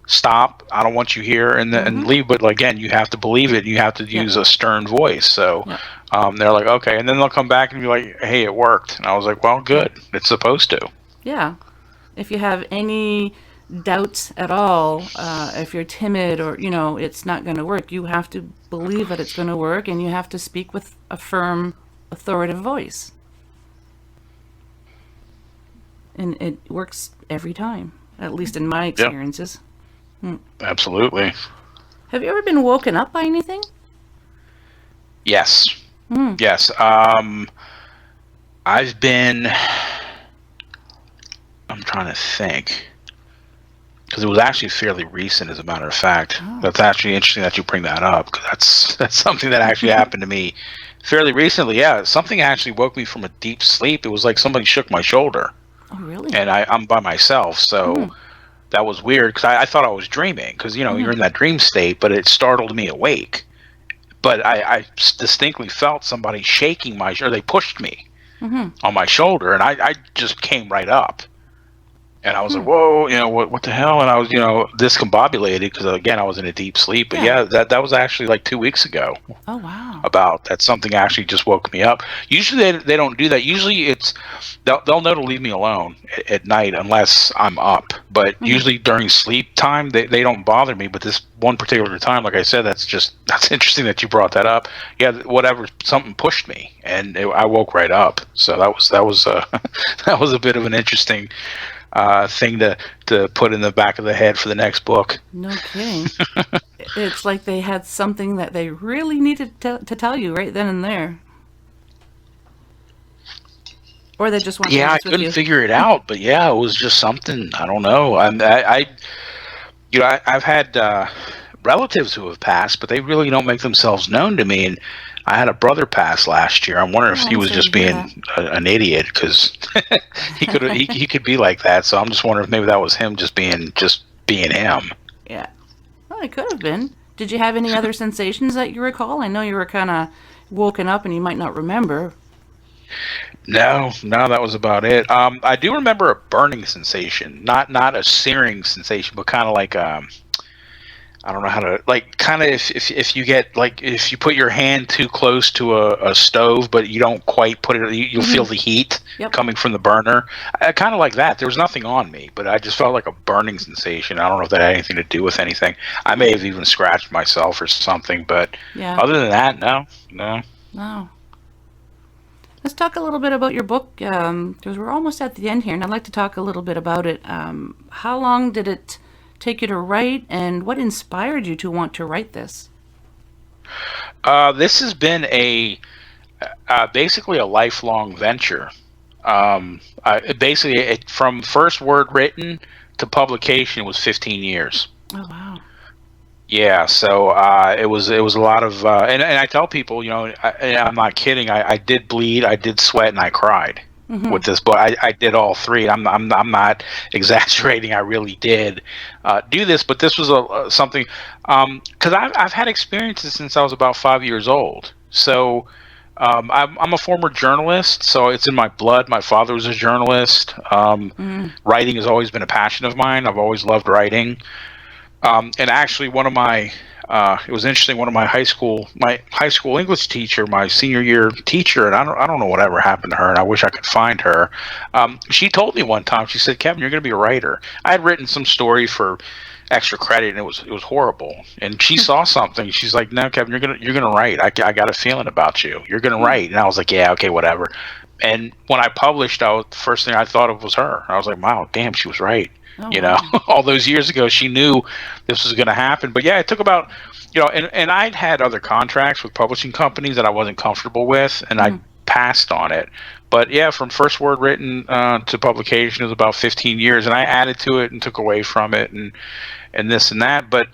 stop. I don't want you here, and leave. But again, you have to believe it. You have to use a stern voice. So they're like, okay, and then they'll come back and be like, hey, it worked. And I was like, well, good. It's supposed to.
Yeah. If you have any doubts at all, if you're timid or it's not going to work, you have to believe that it's going to work, and you have to speak with a firm, authoritative voice, and it works every time, at least in my experiences.
Absolutely.
Have you ever been woken up by anything?
Yes. Yes. I've been, I'm trying to think, because it was actually fairly recent, as a matter of fact. That's actually interesting that you bring that up, because that's something that actually happened to me fairly recently. Yeah, something actually woke me from a deep sleep. It was like somebody shook my shoulder.
Oh, really?
And I'm by myself, so that was weird, because I thought I was dreaming, because you're in that dream state, but it startled me awake. But I distinctly felt somebody shaking my shoulder. They pushed me on my shoulder, and I just came right up. And I was like, whoa, what the hell? And I was, discombobulated, because, again, I was in a deep sleep. But, that was actually like 2 weeks ago.
Oh, wow.
About that. Something actually just woke me up. Usually they don't do that. Usually they'll know to leave me alone at night unless I'm up. But usually during sleep time, they don't bother me. But this one particular time, like I said, that's interesting that you brought that up. Yeah, whatever, something pushed me, and I woke right up. So that was that was a bit of an interesting thing to put in the back of the head for the next book.
No kidding. It's like they had something that they really needed to tell you right then and there. Or they just want to
I couldn't figure it out, but it was just something. I don't know. I've had relatives who have passed, but they really don't make themselves known to me. And I had a brother pass last year. I'm wondering if he was just being an idiot, because he could be like that. So I'm just wondering if maybe that was him just being him.
Yeah. Well, it could have been. Did you have any other sensations that you recall? I know you were kind of woken up and you might not remember.
No, that was about it. I do remember a burning sensation, not a searing sensation, but kind of like I don't know how to, like, kind of if you get, like, if you put your hand too close to a stove, but you don't quite put it, you'll feel the heat coming from the burner. Kind of like that. There was nothing on me, but I just felt like a burning sensation. I don't know if that had anything to do with anything. I may have even scratched myself or something, but other than that, no.
Wow. Let's talk a little bit about your book, because we're almost at the end here, and I'd like to talk a little bit about it. How long did it take you to write, and what inspired you to want to write this?
This has been basically a lifelong venture. From first word written to publication was 15 years.
Oh, wow.
Yeah, so it was a lot of, and I tell people, I'm not kidding. I did bleed, I did sweat, and I cried with this book. I did all three. I'm not exaggerating. I really did do this, but this was something because I've had experiences since I was about 5 years old. So I'm a former journalist, so it's in my blood. My father was a journalist. Writing has always been a passion of mine. I've always loved writing. And actually, one of my it was interesting. One of my high school English teacher, my senior year teacher, and I don't know whatever happened to her, and I wish I could find her. She told me one time. She said, "Kevin, you're going to be a writer." I had written some story for extra credit, and it was horrible. And she saw something. She's like, "No, Kevin, you're gonna write. I got a feeling about you. You're gonna write." And I was like, "Yeah, okay, whatever." And when I published, the first thing I thought of was her. I was like, "Wow, damn, she was right."
Oh,
You know,
wow.
all those years ago, she knew this was going to happen. But yeah, it took about, and I'd had other contracts with publishing companies that I wasn't comfortable with, and I passed on it. But yeah, from first word written to publication was about 15 years, and I added to it and took away from it, and this and that. But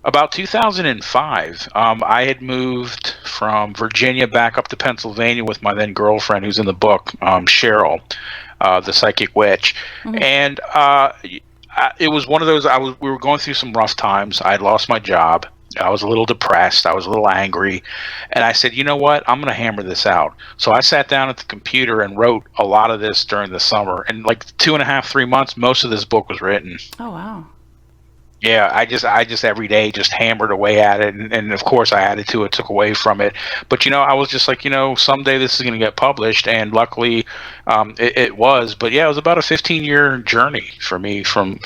about 2005, I had moved from Virginia back up to Pennsylvania with my then girlfriend, who's in the book, Cheryl, the psychic witch, and it was one of those. We were going through some rough times. I had lost my job. I was a little depressed. I was a little angry, and I said, "You know what? I'm going to hammer this out." So I sat down at the computer and wrote a lot of this during the summer. And like 2.5, 3 months, most of this book was written.
Oh, wow.
Yeah, I just every day just hammered away at it, and of course I added to it, took away from it. But I was just like, someday this is going to get published, and luckily, it was. But yeah, it was about a 15-year journey for me from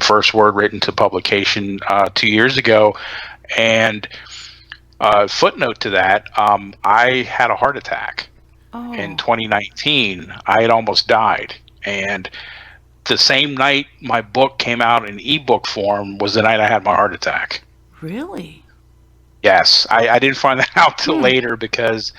first word written to publication 2 years ago. And footnote to that, I had a heart attack in 2019. I had almost died, and the same night my book came out in ebook form was the night I had my heart attack.
Really?
Yes. I didn't find that out till later because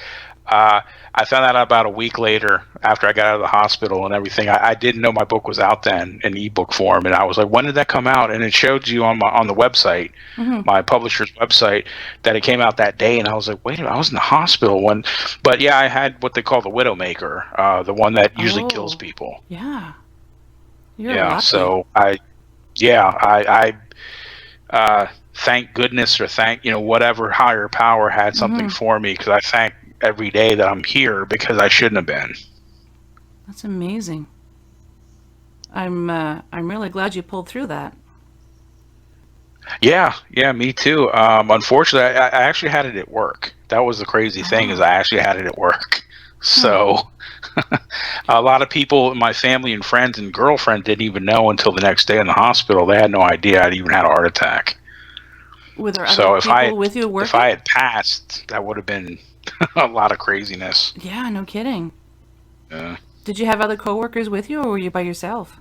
I found that out about a week later after I got out of the hospital and everything. I didn't know my book was out then in ebook form, and I was like, when did that come out? And it showed you on the website, my publisher's website, that it came out that day, and I was like, wait a minute, I was in the hospital when. But yeah, I had what they call the Widowmaker, the one that usually kills people.
Yeah. You're
Yeah,
lucky.
so I thank goodness, or thank whatever higher power had something for me, because I thank every day that I'm here, because I shouldn't have been.
That's amazing. I'm really glad you pulled through that.
Yeah, me too. Unfortunately, I actually had it at work. That was the crazy thing, is I actually had it at work. So a lot of people, my family and friends and girlfriend, didn't even know until the next day in the hospital. They had no idea I'd even had a heart attack.
Were there other people with you working?
If I had passed, that would have been a lot of craziness.
Yeah, no kidding.
Yeah.
Did you have other coworkers with you, or were you by yourself?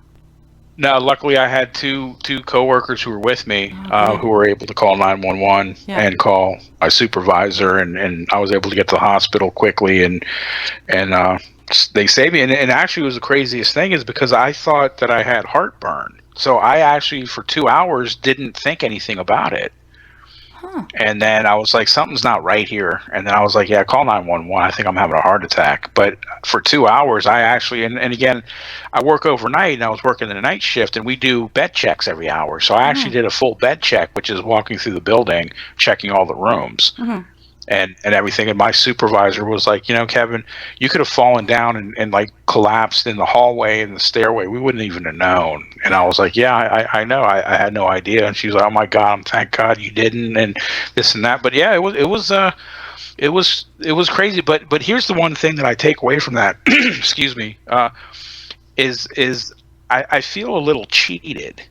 No, luckily I had two coworkers who were with me, who were able to call 911 and call my supervisor, and I was able to get to the hospital quickly, and they saved me. And actually, it was the craziest thing, is because I thought that I had heartburn, so I actually for 2 hours didn't think anything about it. And then I was like, something's not right here. And then I was like, yeah, call 911. I think I'm having a heart attack. But for 2 hours, I actually, and again, I work overnight, and I was working the night shift, and we do bed checks every hour. So I actually did a full bed check, which is walking through the building, checking all the rooms. And everything. And my supervisor was like, Kevin, you could have fallen down and like collapsed in the hallway and the stairway. We wouldn't even have known. And I was like, yeah, I know. I had no idea. And she was like, oh my God, thank God you didn't, and this and that. But yeah, it was crazy. But here's the one thing that I take away from that, excuse me, is I feel a little cheated.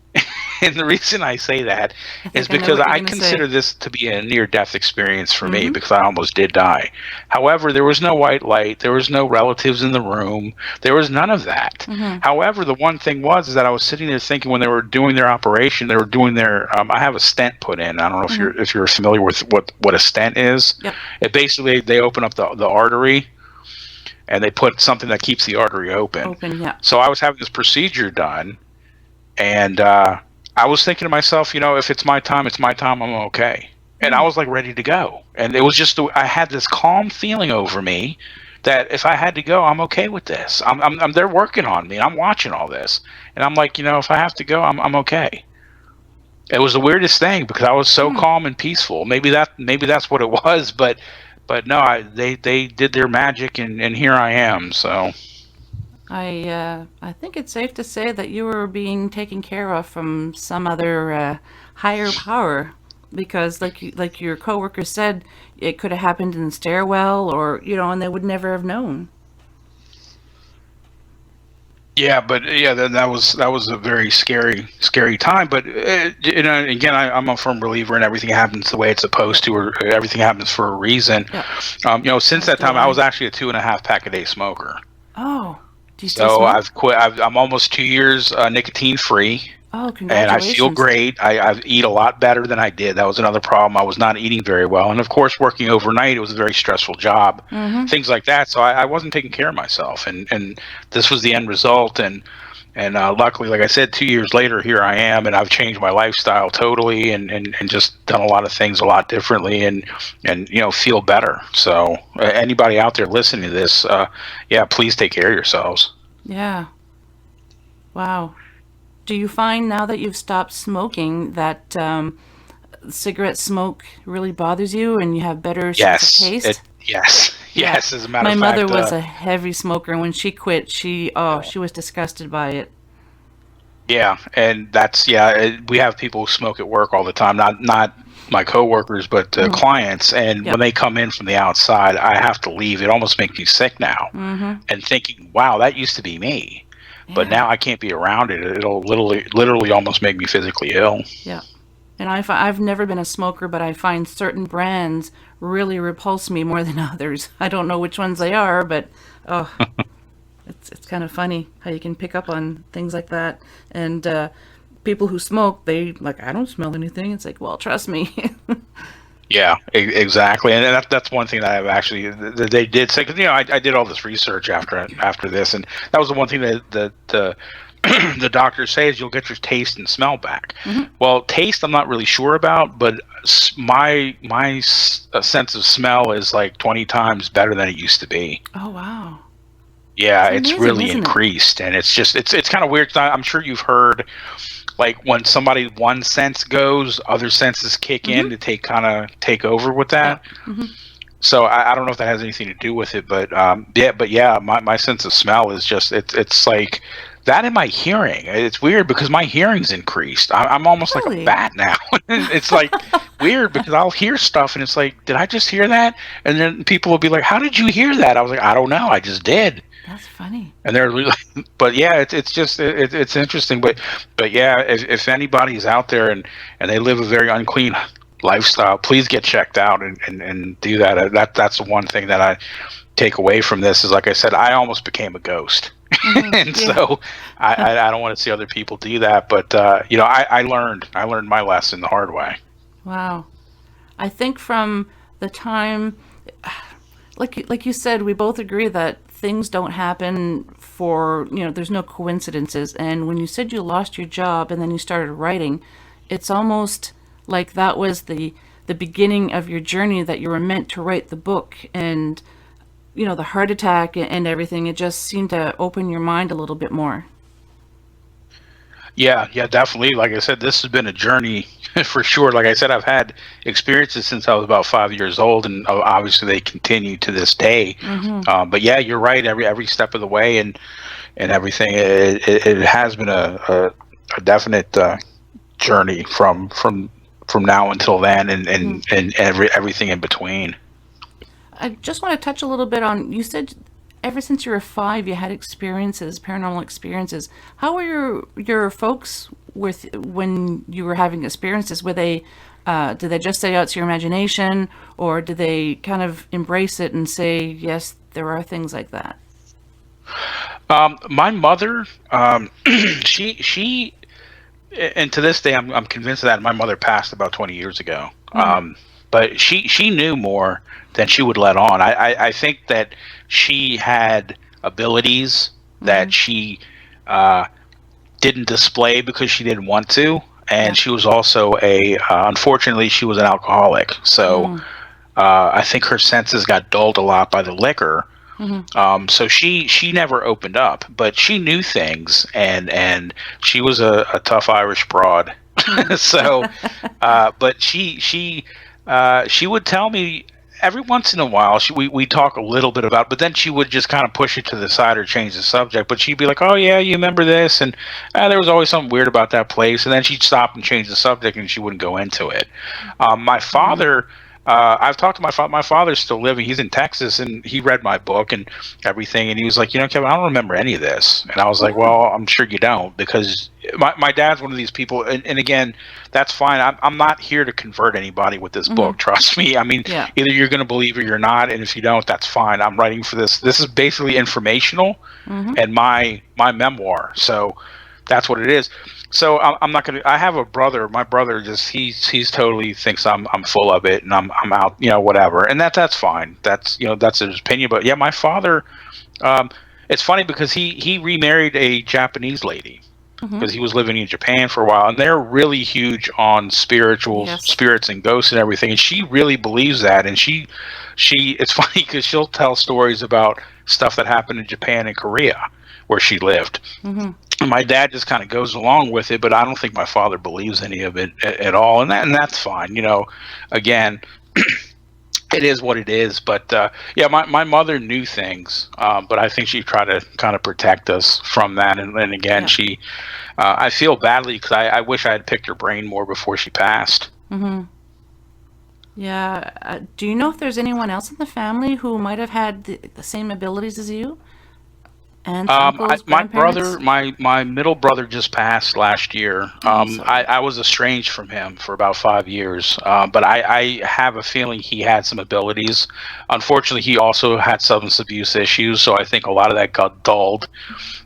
And the reason I say that is because I consider this to be a near-death experience for me, because I almost did die. However, there was no white light. There was no relatives in the room. There was none of that. However, the one thing is that I was sitting there thinking, when they were doing their operation, they were doing their I have a stent put in. I don't know if you're familiar with what a stent is. Yep. It basically, they open up the artery, and they put something that keeps the artery open. So I was having this procedure done, and I was thinking to myself, if it's my time, I'm okay. And I was like ready to go. And it was just, I had this calm feeling over me that if I had to go, I'm okay with this. They're working on me. I'm watching all this. And I'm like, if I have to go, I'm okay. It was the weirdest thing, because I was so calm and peaceful. Maybe that's what it was, but no, they did their magic, and here I am. So
I think it's safe to say that you were being taken care of from some other higher power, because like your coworker said, it could have happened in the stairwell, or and they would never have known.
Yeah, but yeah, that was a very scary time. But again, I'm a firm believer in everything happens the way it's supposed to, or everything happens for a reason.
Yeah.
Since that time, I was actually a 2.5 pack a day smoker.
Oh, do you still
So
smoke?
I've quit. I'm almost 2 years nicotine free.
Oh,
And I feel
congratulations.
great. I eat a lot better than I did. That was another problem. I was not eating very well. And of course, working overnight, it was a very stressful job, things like that. So I wasn't taking care of myself. And this was the end result. And luckily, like I said, 2 years later, here I am. And I've changed my lifestyle totally and just done a lot of things a lot differently and feel better. So anybody out there listening to this, please take care of yourselves.
Yeah. Wow. Do you find now that you've stopped smoking that cigarette smoke really bothers you and you have better sense of taste?
Yes.
Yeah.
Yes. As a matter
My
of
mother
fact,
was a heavy smoker, and when she quit, she was disgusted by it.
yeah, and we have people who smoke at work all the time. Not my coworkers, but clients. And
Yep.
when they come in from the outside, I have to leave. It almost makes me sick now. And thinking, wow, that used to be me. But
Yeah.
now I can't be around it. It'll literally almost make me physically ill.
Yeah. And I've never been a smoker, but I find certain brands really repulse me more than others. I don't know which ones they are, but oh, it's kind of funny how you can pick up on things like that. And people who smoke, they like, I don't smell anything. It's like, well, trust me.
Yeah, exactly, and that's one thing that I've actually that they did say, because I did all this research after this, and that was the one thing that the doctors say is you'll get your taste and smell back. Well, taste I'm not really sure about, but my sense of smell is like 20 times better than it used to be.
Oh, wow.
Yeah,
It's
it's
amazing,
really
isn't it?
increased, and it's just it's kind of weird. 'Cause I'm sure you've heard, like when somebody one sense goes, other senses kick in to take over with that. So I don't know if that has anything to do with it, but my sense of smell is just it's like that in my hearing. It's weird because my hearing's increased. I'm almost like a
Really?
bat now. It's like weird because I'll hear stuff and it's like, did I just hear that? And then people will be like, how did you hear that? I was like, I don't know, I just did.
That's funny.
And they're really, but yeah, it's interesting. But yeah, if anybody's out there and they live a very unclean lifestyle, please get checked out and do that. That's the one thing that I take away from this is, like I said, I almost became a ghost. And
Yeah.
so I don't want to see other people do that. But I learned my lesson the hard way.
Wow. I think from the time, like you said, we both agree that things don't happen for, there's no coincidences. And when you said you lost your job and then you started writing, it's almost like that was the beginning of your journey, that you were meant to write the book. And, the heart attack and everything, it just seemed to open your mind a little bit more.
Yeah, definitely. Like I said, this has been a journey for sure. Like I said, I've had experiences since I was about 5 years old, and obviously they continue to this day. But yeah, you're right. Every step of the way and everything, it has been a definite journey from now until then, and everything in between.
I just want to touch a little bit on, you said ever since you were 5, you had paranormal experiences. How were your folks when you were having experiences? Were they, did they just say, oh, it's your imagination, or did they kind of embrace it and say, yes, there are things like that?
My mother, she, and to this day, I'm convinced of that my mother passed about 20 years ago. But she knew more than she would let on. I think that she had abilities that she didn't display because she didn't want to, and she was also unfortunately, she was an alcoholic. So I think her senses got dulled a lot by the liquor. So she never opened up, but she knew things, and she was a tough Irish broad. So, but she would tell me every once in a while, we talk a little bit about, but then she would just kind of push it to the side or change the subject. But she'd be like, "Oh yeah, you remember this?" And there was always something weird about that place. And then she'd stop and change the subject, and she wouldn't go into it. My father. I've talked to my father. My father's still living. He's in Texas, and he read my book and everything. And he was like, Kevin, I don't remember any of this. And I was like, well, I'm sure you don't, because my dad's one of these people. And again, that's fine. I'm not here to convert anybody with this book. Trust me. I mean, either you're going to believe it or you're not. And if you don't, that's fine. I'm writing for this. This is basically informational and my memoir. So that's what it is. So I'm not gonna. I have a brother. My brother he's totally thinks I'm full of it, and I'm out. Whatever. And that's fine. That's that's his opinion. But yeah, my father. It's funny because he remarried a Japanese lady because he was living in Japan for a while, and they're really huge on spirits and ghosts and everything. And she really believes that. And she it's funny because she'll tell stories about stuff that happened in Japan and Korea where she lived. My dad just kind of goes along with it, but I don't think my father believes any of it at all, and that's fine. Again, it is what it is. But yeah, my mother knew things, but I think she tried to kind of protect us from that. And again, she, I feel badly because I wish I had picked her brain more before she passed.
Yeah. Do you know if there's anyone else in the family who might have had the same abilities as you? And uncles,
my brother, my middle brother just passed last year. I was estranged from him for about 5 years, but I have a feeling he had some abilities. Unfortunately, he also had substance abuse issues, so I think a lot of that got dulled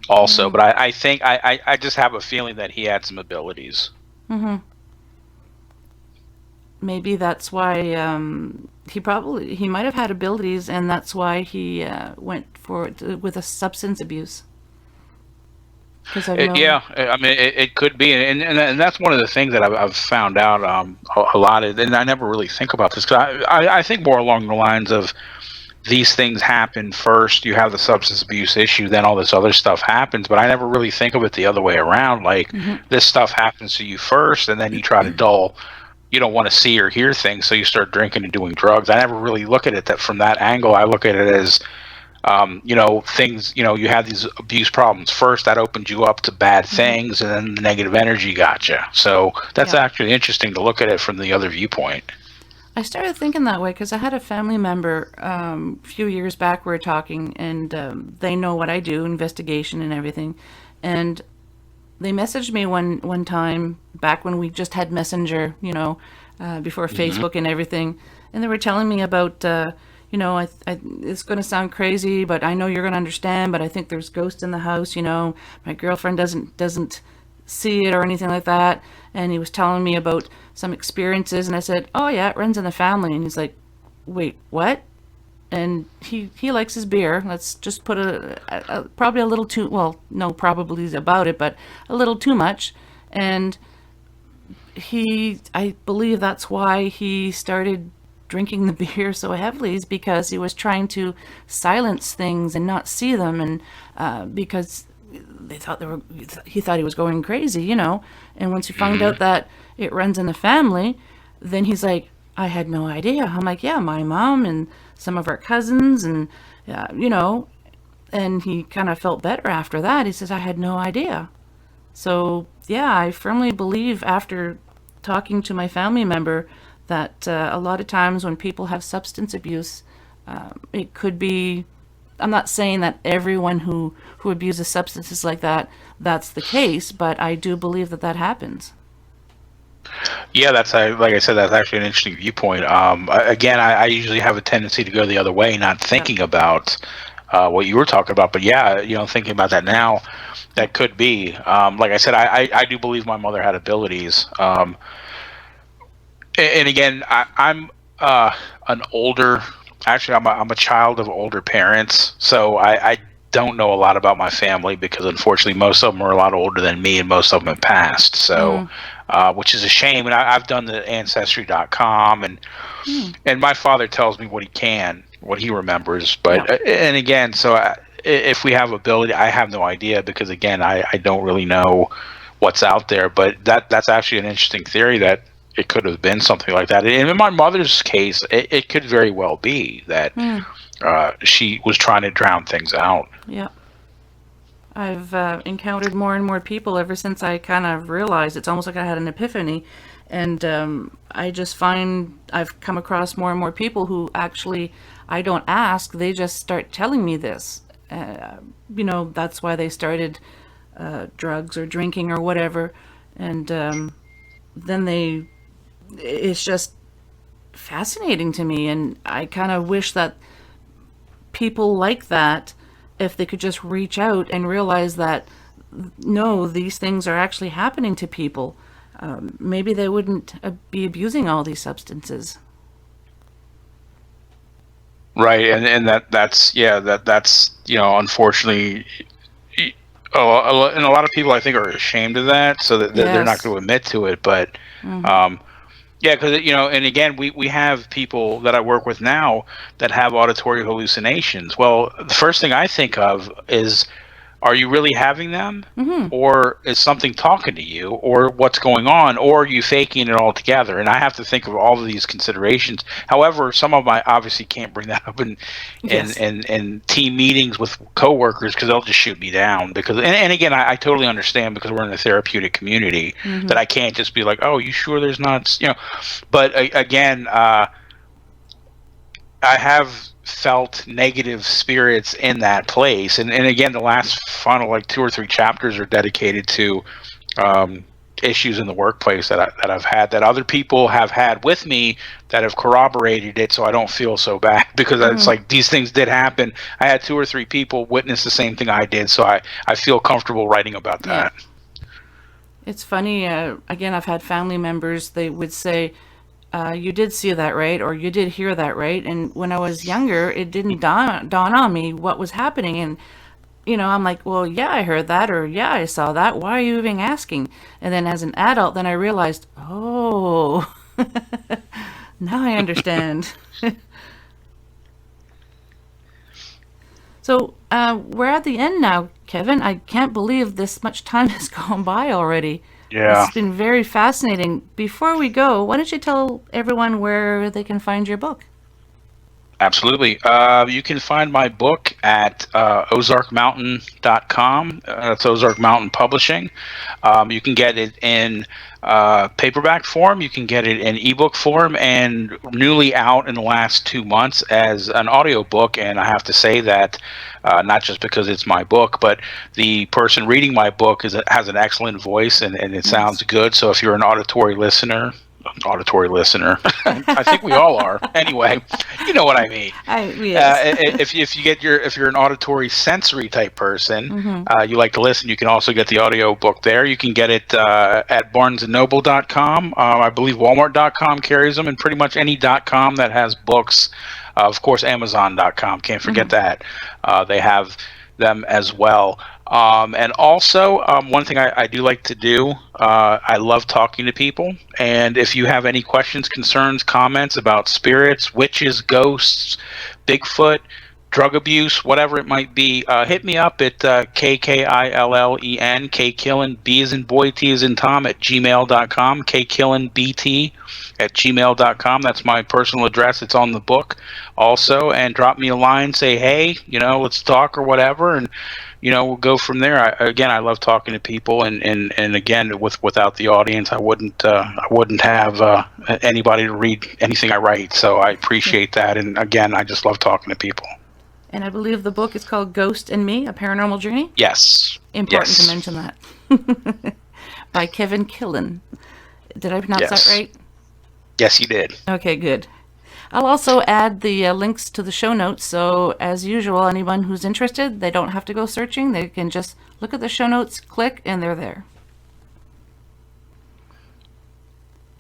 also. But I think I just have a feeling that he had some abilities.
Maybe that's why he might have had abilities, and that's why he went with a substance abuse.
Yeah, I mean, it could be, and that's one of the things that I've found out a lot, and I never really think about this because I think more along the lines of these things happen first. You have the substance abuse issue, then all this other stuff happens. But I never really think of it the other way around. Like this stuff happens to you first, and then you try to dull. You don't want to see or hear things, so you start drinking and doing drugs. I never really look at it from that angle. I look at it as, things, you have these abuse problems first, that opened you up to bad things, and then the negative energy got you. So that's actually interesting to look at it from the other viewpoint.
I started thinking that way because I had a family member a few years back. We were talking, and they know what I do, investigation and everything. And they messaged me one time back when we just had Messenger, before Facebook and everything. And they were telling me about, it's going to sound crazy, but I know you're going to understand, but I think there's ghosts in the house, my girlfriend doesn't see it or anything like that. And he was telling me about some experiences, and I said, oh yeah, it runs in the family. And he's like, wait, what? And he likes his beer. Let's just put probably a little too, well, no probablities about it, but a little too much. And I believe that's why he started drinking the beer so heavily, is because he was trying to silence things and not see them, and because he thought he was going crazy, And once he found out that it runs in the family, then he's like, I had no idea. I'm like, yeah, my mom and some of our cousins, and and he kind of felt better after that. He says, I had no idea. So yeah, I firmly believe, after talking to my family member, that a lot of times when people have substance abuse, it could be, I'm not saying that everyone who abuses substances like that's the case, but I do believe that happens.
Yeah, that's like I said, that's actually an interesting viewpoint. Again, I usually have a tendency to go the other way, not thinking about what you were talking about. But yeah, thinking about that now, that could be. Like I said, I do believe my mother had abilities. And again, I'm an older. Actually, I'm a child of older parents, so I don't know a lot about my family because unfortunately most of them are a lot older than me, and most of them have passed. So. Which is a shame. And I've done the Ancestry.com, and my father tells me what he remembers. But and again, so if we have ability, I have no idea because again, I don't really know what's out there. But that's actually an interesting theory that it could have been something like that. And in my mother's case, it could very well be that she was trying to drown things out.
Yeah. I've encountered more and more people ever since I kind of realized. It's almost like I had an epiphany. And I just find I've come across more and more people who actually, I don't ask, they just start telling me this. That's why they started drugs or drinking or whatever. And then it's just fascinating to me. And I kind of wish that people like that, if they could just reach out and realize that, no, these things are actually happening to people, maybe they wouldn't be abusing all these substances.
Right, and that's unfortunately, and a lot of people I think are ashamed of that, so that they're not going to admit to it. But yeah, because and again, we have people that I work with now that have auditory hallucinations. Well, the first thing I think of is, are you really having them, or is something talking to you, or what's going on, or are you faking it all together? And I have to think of all of these considerations. However, some of my obviously can't bring that up in team meetings with coworkers, because they'll just shoot me down. Because and again, I totally understand, because we're in a therapeutic community, that I can't just be like, oh, you sure there's not, But again, I have felt negative spirits in that place, and again, the last final like 2 or 3 chapters are dedicated to issues in the workplace that I've had, that other people have had with me, that have corroborated it, so I don't feel so bad, because it's like, these things did happen. I had 2 or 3 people witness the same thing I did, so I feel comfortable writing about that.
It's funny, again, I've had family members, they would say, you did see that, right? Or you did hear that, right? And when I was younger, it didn't dawn on me what was happening. And, I'm like, well, yeah, I heard that, or yeah, I saw that. Why are you even asking? And then as an adult, then I realized, oh, now I understand. So we're at the end now, Kevin. I can't believe this much time has gone by already.
Yeah.
It's been very fascinating. Before we go, why don't you tell everyone where they can find your book?
Absolutely. You can find my book at ozarkmountain.com. That's Ozark Mountain Publishing. You can get it in paperback form. You can get it in ebook form, and newly out in the last 2 months as an audiobook. And I have to say that not just because it's my book, but the person reading my book has an excellent voice, and it sounds good. So if you're an auditory listener, I think we all are. Anyway, you know what I mean.
Yes.
If you're an auditory sensory type person, you like to listen, you can also get the audio book there. You can get it at barnesandnoble.com. I believe walmart.com carries them, and pretty much any .com that has books. Of course, amazon.com, can't forget that. They have them as well. And also, one thing I do like to do, I love talking to people. And if you have any questions, concerns, comments about spirits, witches, ghosts, Bigfoot, drug abuse, whatever it might be, hit me up at KKILLEN, Killen, B as in boy, T as in Tom, at gmail.com, KKillenBT at gmail.com. That's my personal address. It's on the book also. And drop me a line, say, hey, let's talk or whatever. And, we'll go from there. I love talking to people, and again, without the audience, I wouldn't have anybody to read anything I write. So I appreciate that. And again, I just love talking to people.
And I believe the book is called Ghost and Me, A Paranormal Journey?
Yes.
Important to mention that. By Kevin Killen. Did I pronounce that right?
Yes, you did.
Okay, good. I'll also add the links to the show notes, so as usual, anyone who's interested, they don't have to go searching. They can just look at the show notes, click, and they're there.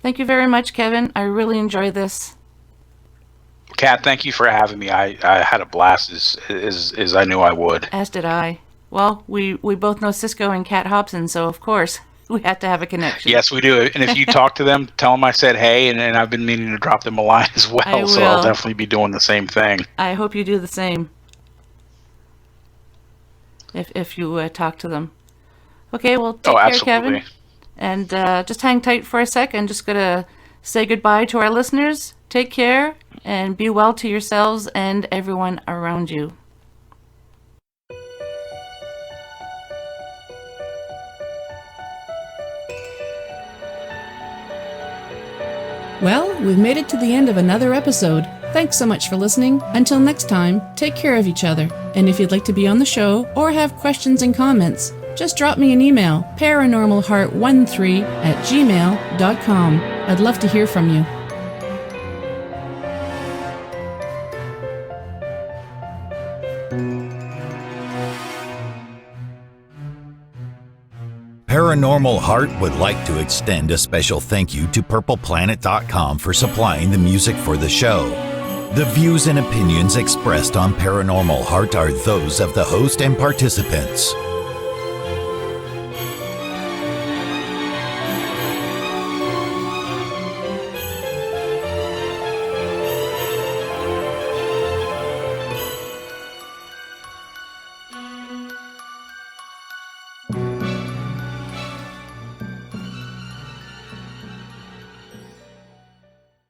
Thank you very much, Kevin. I really enjoyed this.
Kat, thank you for having me. I had a blast as I knew I would.
As did I. Well, we both know Cisco and Kat Hobson, so of course we have to have a connection.
Yes, we do. And if you talk to them, tell them I said hey, and I've been meaning to drop them a line as well, so I'll definitely be doing the same thing.
I hope you do the same. If you talk to them. Okay, well, take care, Kevin. And just hang tight for a sec. I'm just going to say goodbye to our listeners. Take care and be well to yourselves and everyone around you. Well, we've made it to the end of another episode. Thanks so much for listening. Until next time, take care of each other. And if you'd like to be on the show or have questions and comments, just drop me an email, paranormalheart13@gmail.com. I'd love to hear from you.
Paranormal Heart would like to extend a special thank you to PurplePlanet.com for supplying the music for the show. The views and opinions expressed on Paranormal Heart are those of the host and participants.